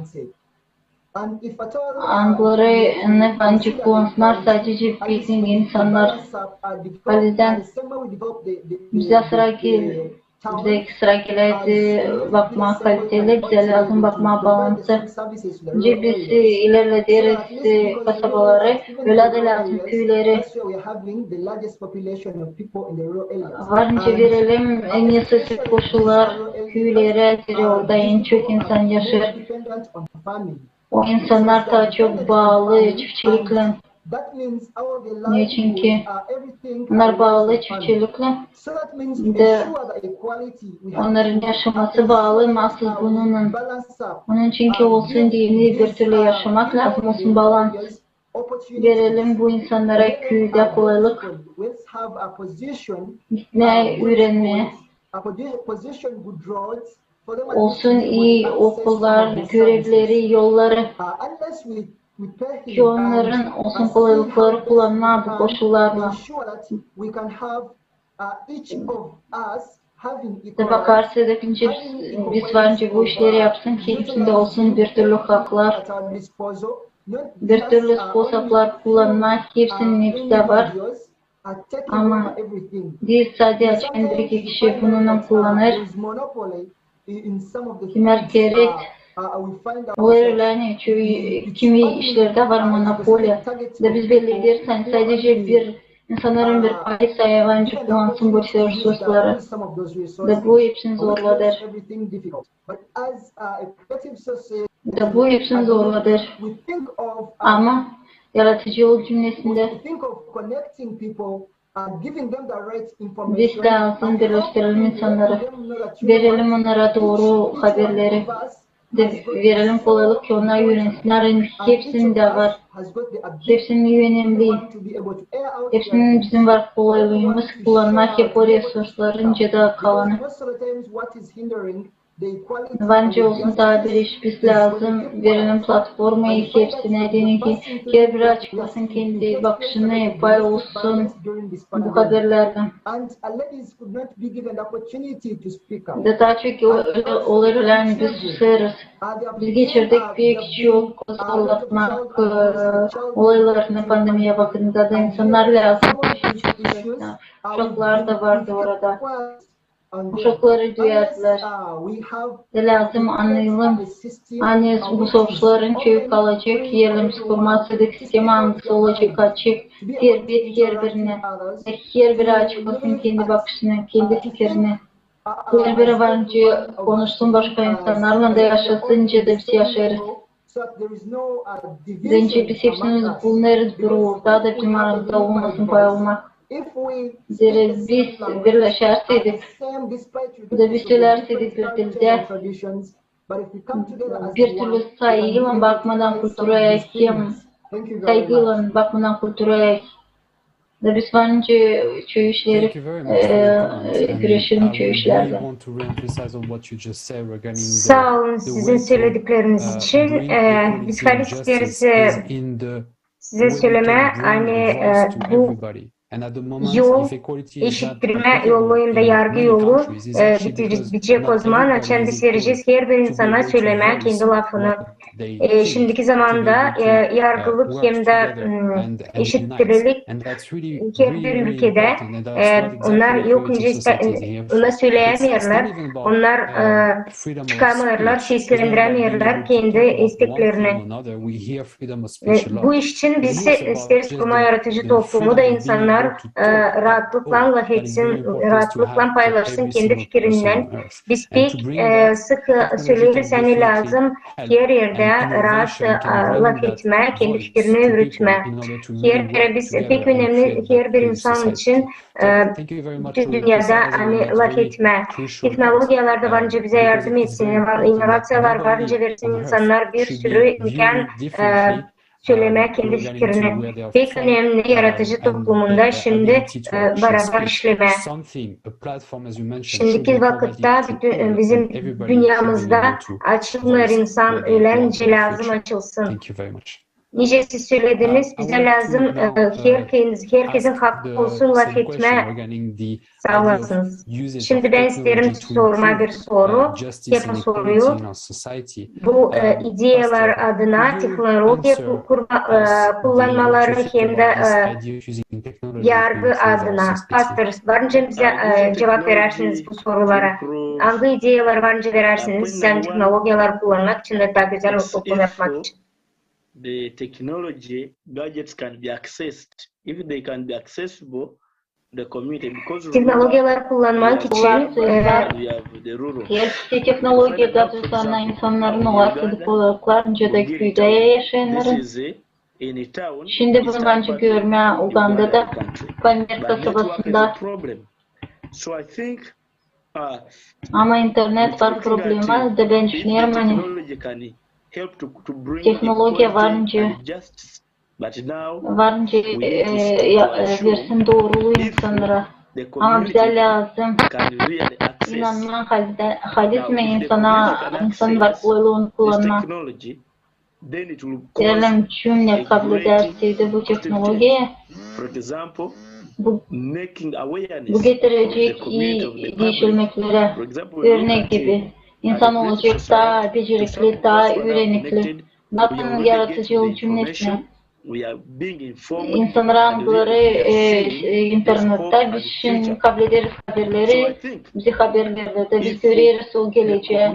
Anları ne bence kullanırlar sadece bizim insanlar. O yüzden bize sıra geldi bakma kaliteli, bize lazım bakma balansı. Biz ilerlediğimiz kasabaları, öyle de lazım köyleri. Varınca verelim en iyisi koşullar köyleri, orada en çok insan yaşar. O insanlar daha çok bağlı çiftçilikle. Niye? Çünkü onlar bağlı çiftçilikle. De onların yaşaması bağlı asıl bununla. Onun çünkü olsun dini bir türlü yaşamak lazım, olsun balans. Verelim bu insanlara köyde kolaylık. Gitmeye, öğrenmeye. Olsun iyi okullar, görevleri, yolları. Ki onların olsun kolaylıkları kullanma bu koşullarla. Bakarsak biz varınca bu işleri yapsın ki hepsinde olsun bir türlü haklar, bir türlü sposaplar kullanmak hepsinin hepsinde var. Ama değil sadece açan bir iki kişi bununla kullanır. Kimer gerek Olaylarını kimi işlerde var monopoli. Da biz belli dersen sadece bir insanların bir payı yabancı kullansın bu resursları. Da bu hepsini zorladır. Da bu hepsini zorladır. Ama yaratıcı ol cümlesinde biz lazım birleştirelim insanları. Verelim onlara doğru haberleri. Verelim kolaylık ki onlar öğrensinler. Hepsinin de var. Hepsinin önemli. Hepsinin bizim var kolaylığımız kullanmak hep o resursların ceda kalanı. Bence olsun daha bir iş biz lazım. Verelim platformayı hepsine denin ki her biri açıklasın kendi bakışını pay olsun bu haberlerden. Daha çok olurlar biz susarız. Biz geçirdik büyük çok zorlatmak olaylarını pandemiye bakımında da insanlar lazım. Şoklar da vardı orada. Şokları duyardılar. Lazım anlayalım. Hani bu sonuçların çöğü kalacak. Yerimiz kurmasıdık. Sistemi hangisi olacak açık. Her birine. Her biri açıklasın kendi bakışını, kendi fikrini. Her biri varınca konuşsun başka insanlarla da yaşasınca da biz yaşarız. Bence biz hepsimiz bulunarız bir orada da bizim aramızda olmasın pay olmak. Biz birleşerseydik, da bir söylerseydik bir dilde, bir türlü saygıyla bakmadan kulturaya saygıyla bakmadan kulturaya da biz varınca çoğu işleri güreşelim çoğu işlerde. Sağ olun sizin söyledikleriniz için. Biz hali isteriz size söyleme hani bu yol eşittirme yoluyla yargı yolu bitecek o zaman açendis vereceğiz her bir insana söyleme kendi lafını. Şimdiki zamanda yargılık hem de eşittirlik her bir ülkede onlar yok ona söyleyemiyorlar. Onlar çıkamıyorlar, seslendiremiyorlar kendi isteklerini. Bu iş için biz isteriz kurma yaratıcı toplumu da insanlar insanlar rahatlıkla laf etsin, rahatlıkla paylaşsın kendi fikrinden. Biz pek sık söyleriz, hani lazım her yerde rahat laf etme, kendi fikrini yürütme. Her kere biz pek önemli her bir insan için bütün dünyada hani laf etme. Teknolojiyalar da varınca bize yardım etsin, inovasyonlar varınca versin insanlar bir sürü imkan söyleme kendi fikrini. Pek önemli yaratıcı toplumunda şimdi beraber işleme. Şimdiki vakitte bizim dünyamızda açılır insan öylence lazım açılsın. Nice siz söylediniz, bize lazım herkesin hakkı olsun laf etme. Sağ olasınız. Şimdi ben isterim sorma bir soru. Hep bu soruyu. Bu ideyalar adına teknoloji kullanmaları hem de yargı adına. Pastors varınca bize cevap verersiniz bu sorulara. Hangi ideyalar varınca verersiniz sen teknolojiyalar kullanmak için ve daha güzel toplum yapmak için? The technology gadgets can be accessed if they can be accessible the community because teknolojiyalar kullanmak için Gerçi teknoloji gadgetlarına insanların ulaştığı olanlarınca da köyde yaşayanların şimdi bunu bence görme Uganda'da Pamir kasabasında ama internet var problemi da ben düşünüyorum hani teknoloji varınca versin doğruluğu insanlara ama bize lazım inanman halizme insan varlığını kullanma diyelim cümle kabul ederseydi bu teknolojiye bu getirecek iyi değişilmeklere örnek gibi insan olacak daha becerikli, daha öğrenikli. Bakın yaratıcı cümlesine. İnsanlar anıları internette biz şimdi kabul ederiz haberleri, bize haber verir de biz görüyoruz o geleceği.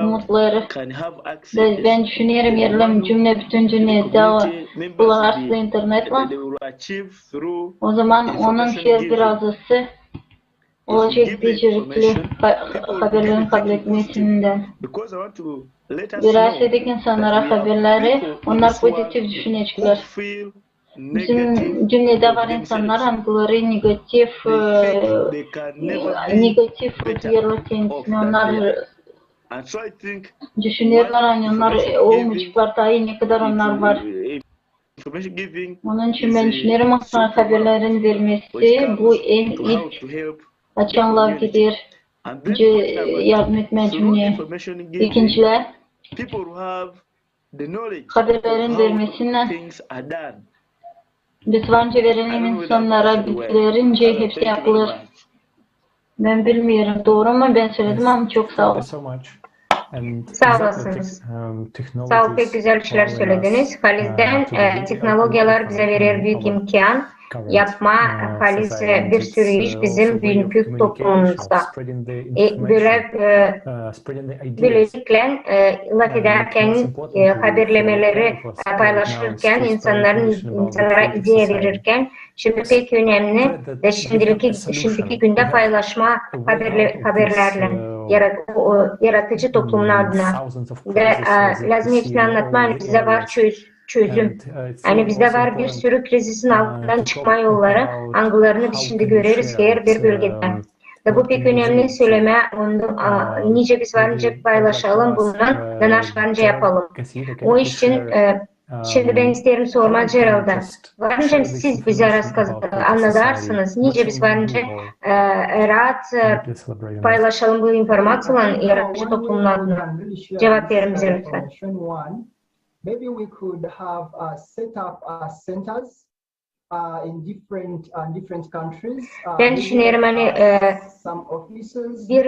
Umutları. Ben düşünüyorum yerlem cümle bütün dünyada kullanırsa internet var. O zaman onun her bir azısı olacak becerikli haberlerin kabul etmesinden. Verasetteki insanlara haberleri, onlar pozitif düşünecekler. Bizim cümlede var insanlar hangileri negatif diyorlar kendisine, onlar düşünüyorlar, hani onlar olmayacaklar, daha iyi ne kadar onlar var. Onun için ben düşünüyorum aslında haberlerin vermesi bu en ilk açanlar gider. Yardım etme cümle. İkinciler haberlerin vermesinden biz varınca verelim insanlara bilgilerince hepsi yapılır. Ben bilmiyorum doğru mu ben söyledim ama çok sağ olun. Sağ olasınız. Sağ ol, pek güzel şeyler söylediniz. Haliz'den teknolojiyalar bize verir büyük imkan. Yapma, Haliz bir sürü iş bizim büyük toplumumuzda. Böylelikle laf ederken, haberlemeleri paylaşırken, insanlara ideya verirken, şimdi pek önemli ve şimdiki günde paylaşma haberlerle yaratıcı toplumun adına. Ve lazım hepsini anlatmayın, bize var çözüm. Yani bizde var bir sürü krizin altından çıkma yolları, hangilerini biz şimdi görürüz her bir bölgede. Ve bu pek önemli söyleme, nice biz varınca paylaşalım bundan, danaş varınca yapalım. O için şimdi ben isterim sorma Gerald'a. Varınca siz bize anlatarsınız, nice biz varınca rahat paylaşalım bu informasyonu yaratıcı toplumun adına. Cevap verin bize lütfen. Maybe we could have set up centers in different countries. Ben düşünüyorum hani bir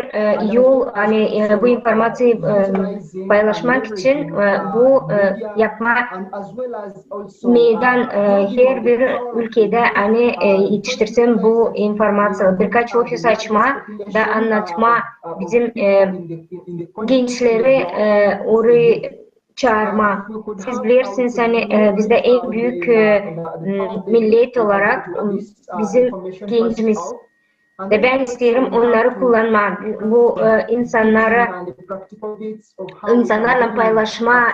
yol hani bu informasyonu paylaşmak için bu yapma meydan her bir ülkede hani yetiştirsin bu informasyonu birkaç ofis açma da anlatma bizim gençleri orayı çağırma. Siz bilirsiniz hani bizde en büyük millet olarak bizim gencimiz. Ve ben isterim onları kullanma. Bu insanlarla paylaşma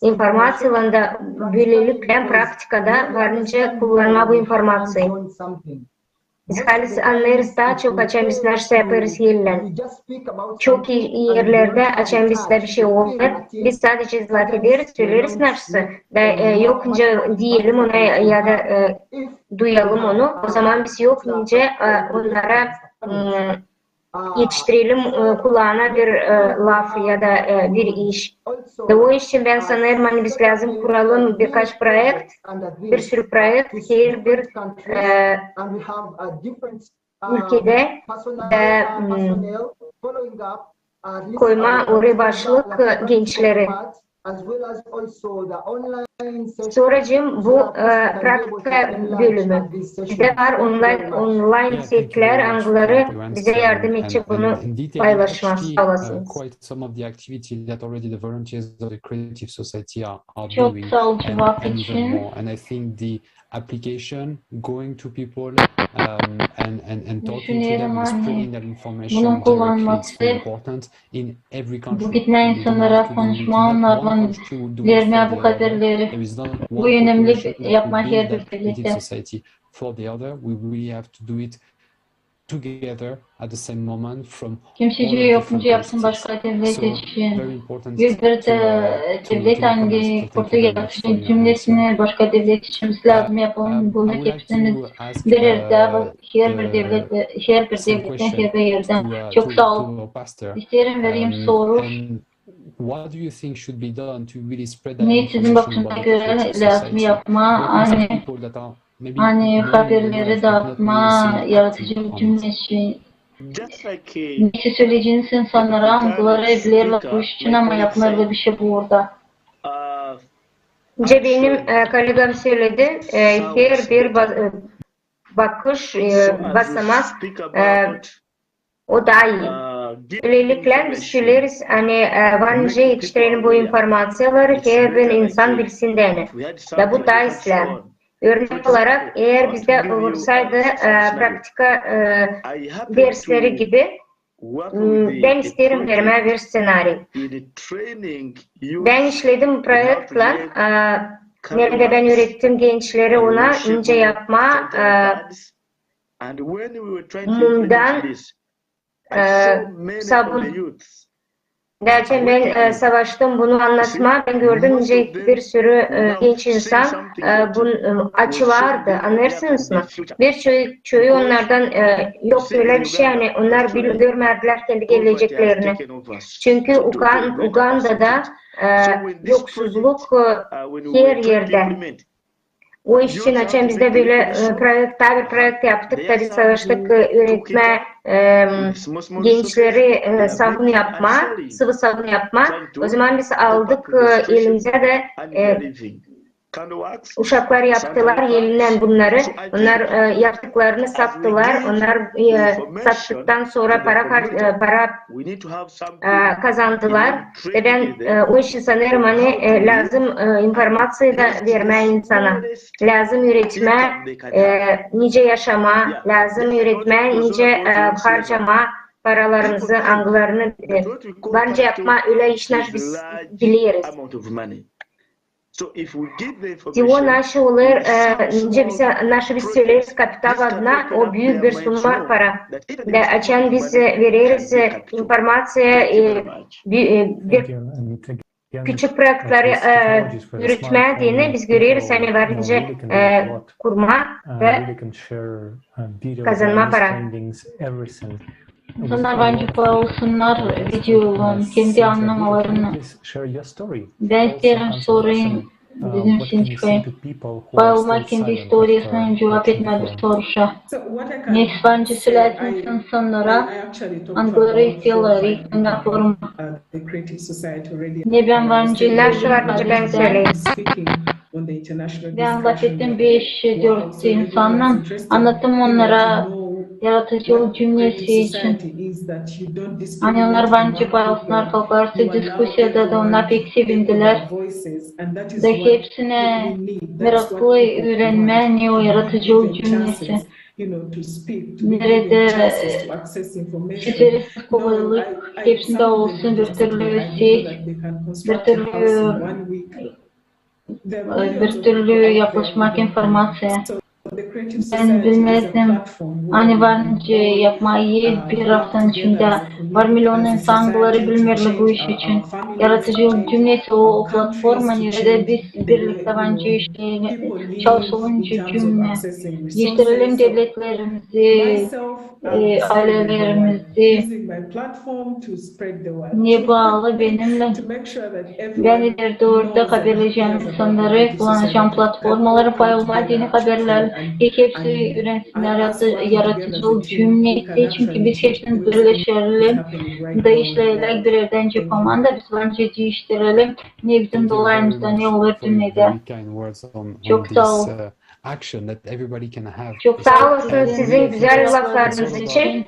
informasyonunda böylelikle praktikada varınca kullanma bu informasyayı. Biz halis anlarız daha çok açan biz nasıl yaparız yerler. Çok iyi yerlerde açan bizde bir şey olur. Biz sadece laf ederiz, söyleriz nasıl. Yokunca diyelim ona ya da duyalım onu. O zaman biz yokunca onlara yetiştirelim kulağına bir laf ya da bir iş. O için ben sanırım hani biz lazım kuralım birkaç projekt, bir sürü projekt her bir ülkede koyma oraya başlık gençleri. Sonracığım bu praktika bölümü. Bizde var online setler, angları bize yardım edecek bunu paylaşmak sağlasınız. Çok sağ ol cevap için. Application, going to people and talking to them, spreading that information directly is important in every country. Bu gitme insanlara konuşma, onlarla vermeye bu haberleri. Bu önemli yapma her bir devlette. For the other, we really have to do it together at the same moment from Kimseci yokunca yapsın başka devlet için. Bir devlet hangi Portegal için cümlesini başka devlet için biz lazım yapalım. Bunu hepsini birer daha her bir devletten her bir yerden. Çok sağ ol. İsterim vereyim soru. Ne sizin bakışınıza göre lazım yapma? Hani haberleri dağıtma, yaratıcı cümlesi. Ne söyleyeceğiniz insanlara algılara evlerle bu iş için ama yapmalı bir şey bu orada. Önce benim kolegam söyledi, her bir bakış, basamak o daha iyi. Böylelikle biz söyleriz, hani varınca yetiştirelim bu informasyonları her bir insan bilsin de. Ve bu daha İslam. Örnek olarak eğer bizde olursaydı praktika dersleri gibi ben isterim vermeye bir senaryo. Ben işledim projektla nerede ben ürettim gençleri ona ince yapma mumdan sabun. Gerçekten ben savaştım bunu anlatma. Ben gördüm bir sürü genç insan açılardı. Anlarsınız mı? Bir çoğu onlardan yok böyle bir şey yani onlar görmediler kendi geleceklerini. Çünkü Uganda'da yoksuzluk her yerde. O iş için açan bizde böyle bir projekt yaptık da biz savaştık üretme gençleri sabun yapma, sıvı sabun yapma. O zaman biz aldık elimize de uşaklar yaptılar elinden bunları. Onlar yaptıklarını sattılar. Onlar sattıktan sonra para kazandılar. Ve ben o işi sanırım hani lazım informasyon da vermeye insana. Lazım üretme, nice yaşama, lazım üretme, nice harcama paralarımızı, anglarını bence yapma öyle işler biz biliyoruz. Diyor naşı olur, naşı biz söyleriz kapital adına o büyük bir summa para. De açan biz veririz informasyaya bir küçük projeleri yürütme diye biz görüyoruz hani varınca kurma ve kazanma para. İnsanlar bence paylaşsınlar videolarını, kendi anlamalarını. Ben isterim sorayım, bizim Sintika'ya. Paylaşmak kendi historiasına cevap etme bir soruşa. Ne bence söylersiniz insanlara, angları istiyorlar, eğitimden forma. Ne ben bence nasıl varınca ben söyleyeyim. Ben laf ettim 5-4 insanla, anlattım onlara yaratıcılık cümlesi için. Hani onlar bence paylaşımlar kalkarsa diskusyada da onlar pek sevindiler. Da hepsine meraklı öğrenme ne o yaratıcılık cümlesi. Nerede stres kolaylık hepsinde olsun bir türlü ses, bir türlü yaklaşmak informasyaya. Ben bilmezdim. Hani varınca yapmayı bir haftanın içinde var milyon insanları bilmirli bu iş için. Yaratıcılık cümlesi o platforma nerede biz birlikte bence çalışılınca cümle. Geliştirelim devletlerimizi, ailelerimizi. Ne bağlı benimle. Ben ileride orada haberleyeceğim insanları, kullanacağım platformaları, paylaşacağım haberler. Hepsi öğrensinler yaratıcılık cümlesi. Çünkü biz hepsini birleştirelim. Değiştirelim bir eğlence komanda. Biz bence değiştirelim. Ne bizim dolayımızda ne olur dünyada. Çok sağ ol. Çok sağ olasın sizin güzel laflarınız için.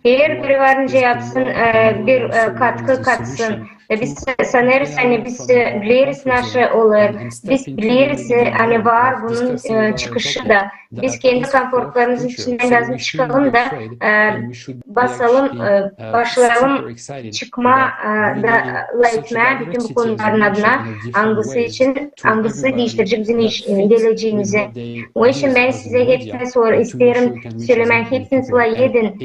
Her biri varınca yapsın, bir katkı katsın. Biz sanırız hani biz biliriz naşı olur. Biz biliriz hani var bunun çıkışı da. Biz kendi konforlarımızın içinden lazım çıkalım da basalım, başlayalım çıkma da etmeye bütün bu konuların adına hangisi için, hangisi değiştirecek bizim geleceğimizi. O için ben size hepsine isterim söylemek, hepsini edin,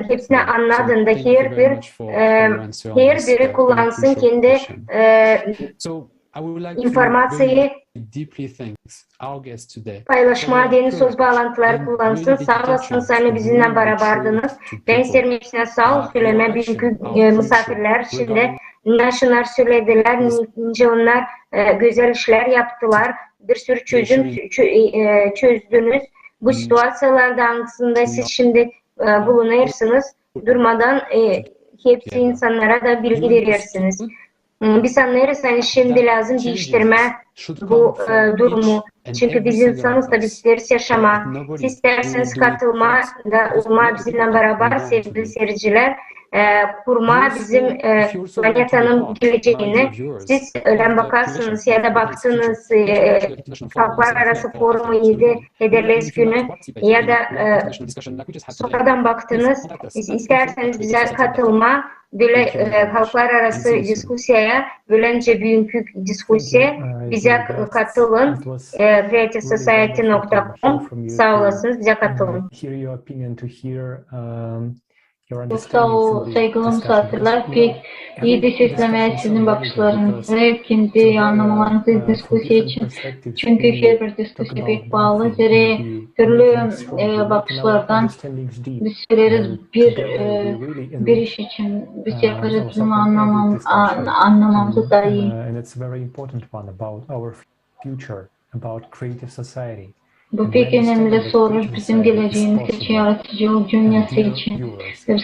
hepsini anladın da her biri kullansın kendi informasyayı paylaşma deni söz bağlantıları kullansın. Sağ olasın sen bizimle beraberdiniz. Ben isterim hepsine sağ ol söyleme bugünkü misafirler şimdi naşınlar söylediler, nice onlar güzel işler yaptılar. Bir sürü çözüm çözdünüz. Bu situasyalarda hangisinde siz şimdi bulunursunuz. Durmadan hepsi insanlara da bilgi verirsiniz. Biz anlarız hani şimdi lazım değiştirme bu durumu. Çünkü biz insanız da biz isteriz yaşama. Siz isterseniz katılma da olma bizimle beraber sevgili seyirciler kurma bizim planetanın geleceğini siz öyle bakarsınız ya da baktınız Halklar Arası Forumu 7 Hederles günü ya da sonradan baktınız isterseniz bize katılma böyle halklar arası diskusyaya böylece büyük diskusya bize katılın creativesociety.com sağ olasınız bize katılın. Çok sağ ol saygılı misafirler. Pek iyi de seslemeye sizin bakışlarınızı, kendi anlamalarınızı diskusya için. Çünkü her bir diskusya pek bağlı. Türlü bakışlardan biz söyleriz bir iş için. Biz yaparız bizim anlamamızı daha iyi. Bu pek önemli soru bizim geleceğimiz için, yaratıcılık cümlesi için.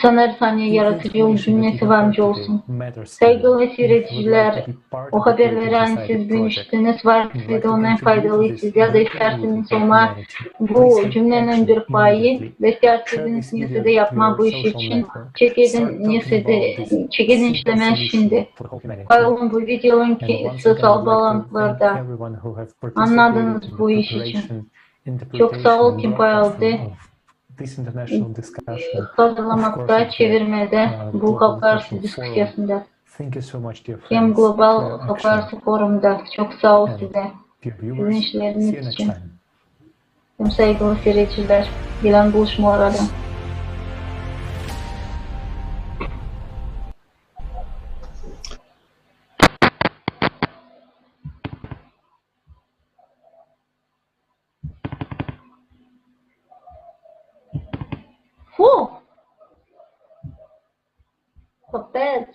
Sanırsan yaratıcılık cümlesi varmış olsun. Saygılı seyirciler, o haberleri siz dönüştünüz var ve ondan faydalısınız ya da isterseniz ama bu cümlenin bir payı ve isterseniz neyse de yapma bu iş için. Çekedin işleme şimdi. Paylaşın bu videonun sosyal bağlantılarda. Anladınız bu iş için. Çok sağ ol kim paylaştı. Hazırlamakta, çevirmede, bu halklar arası diskusyasında. Hem global halklar arası forumda. Çok sağ ol size. Sizin işleriniz için. Hem saygılı seyirciler. Gelen buluşma arada. Fô! Papete.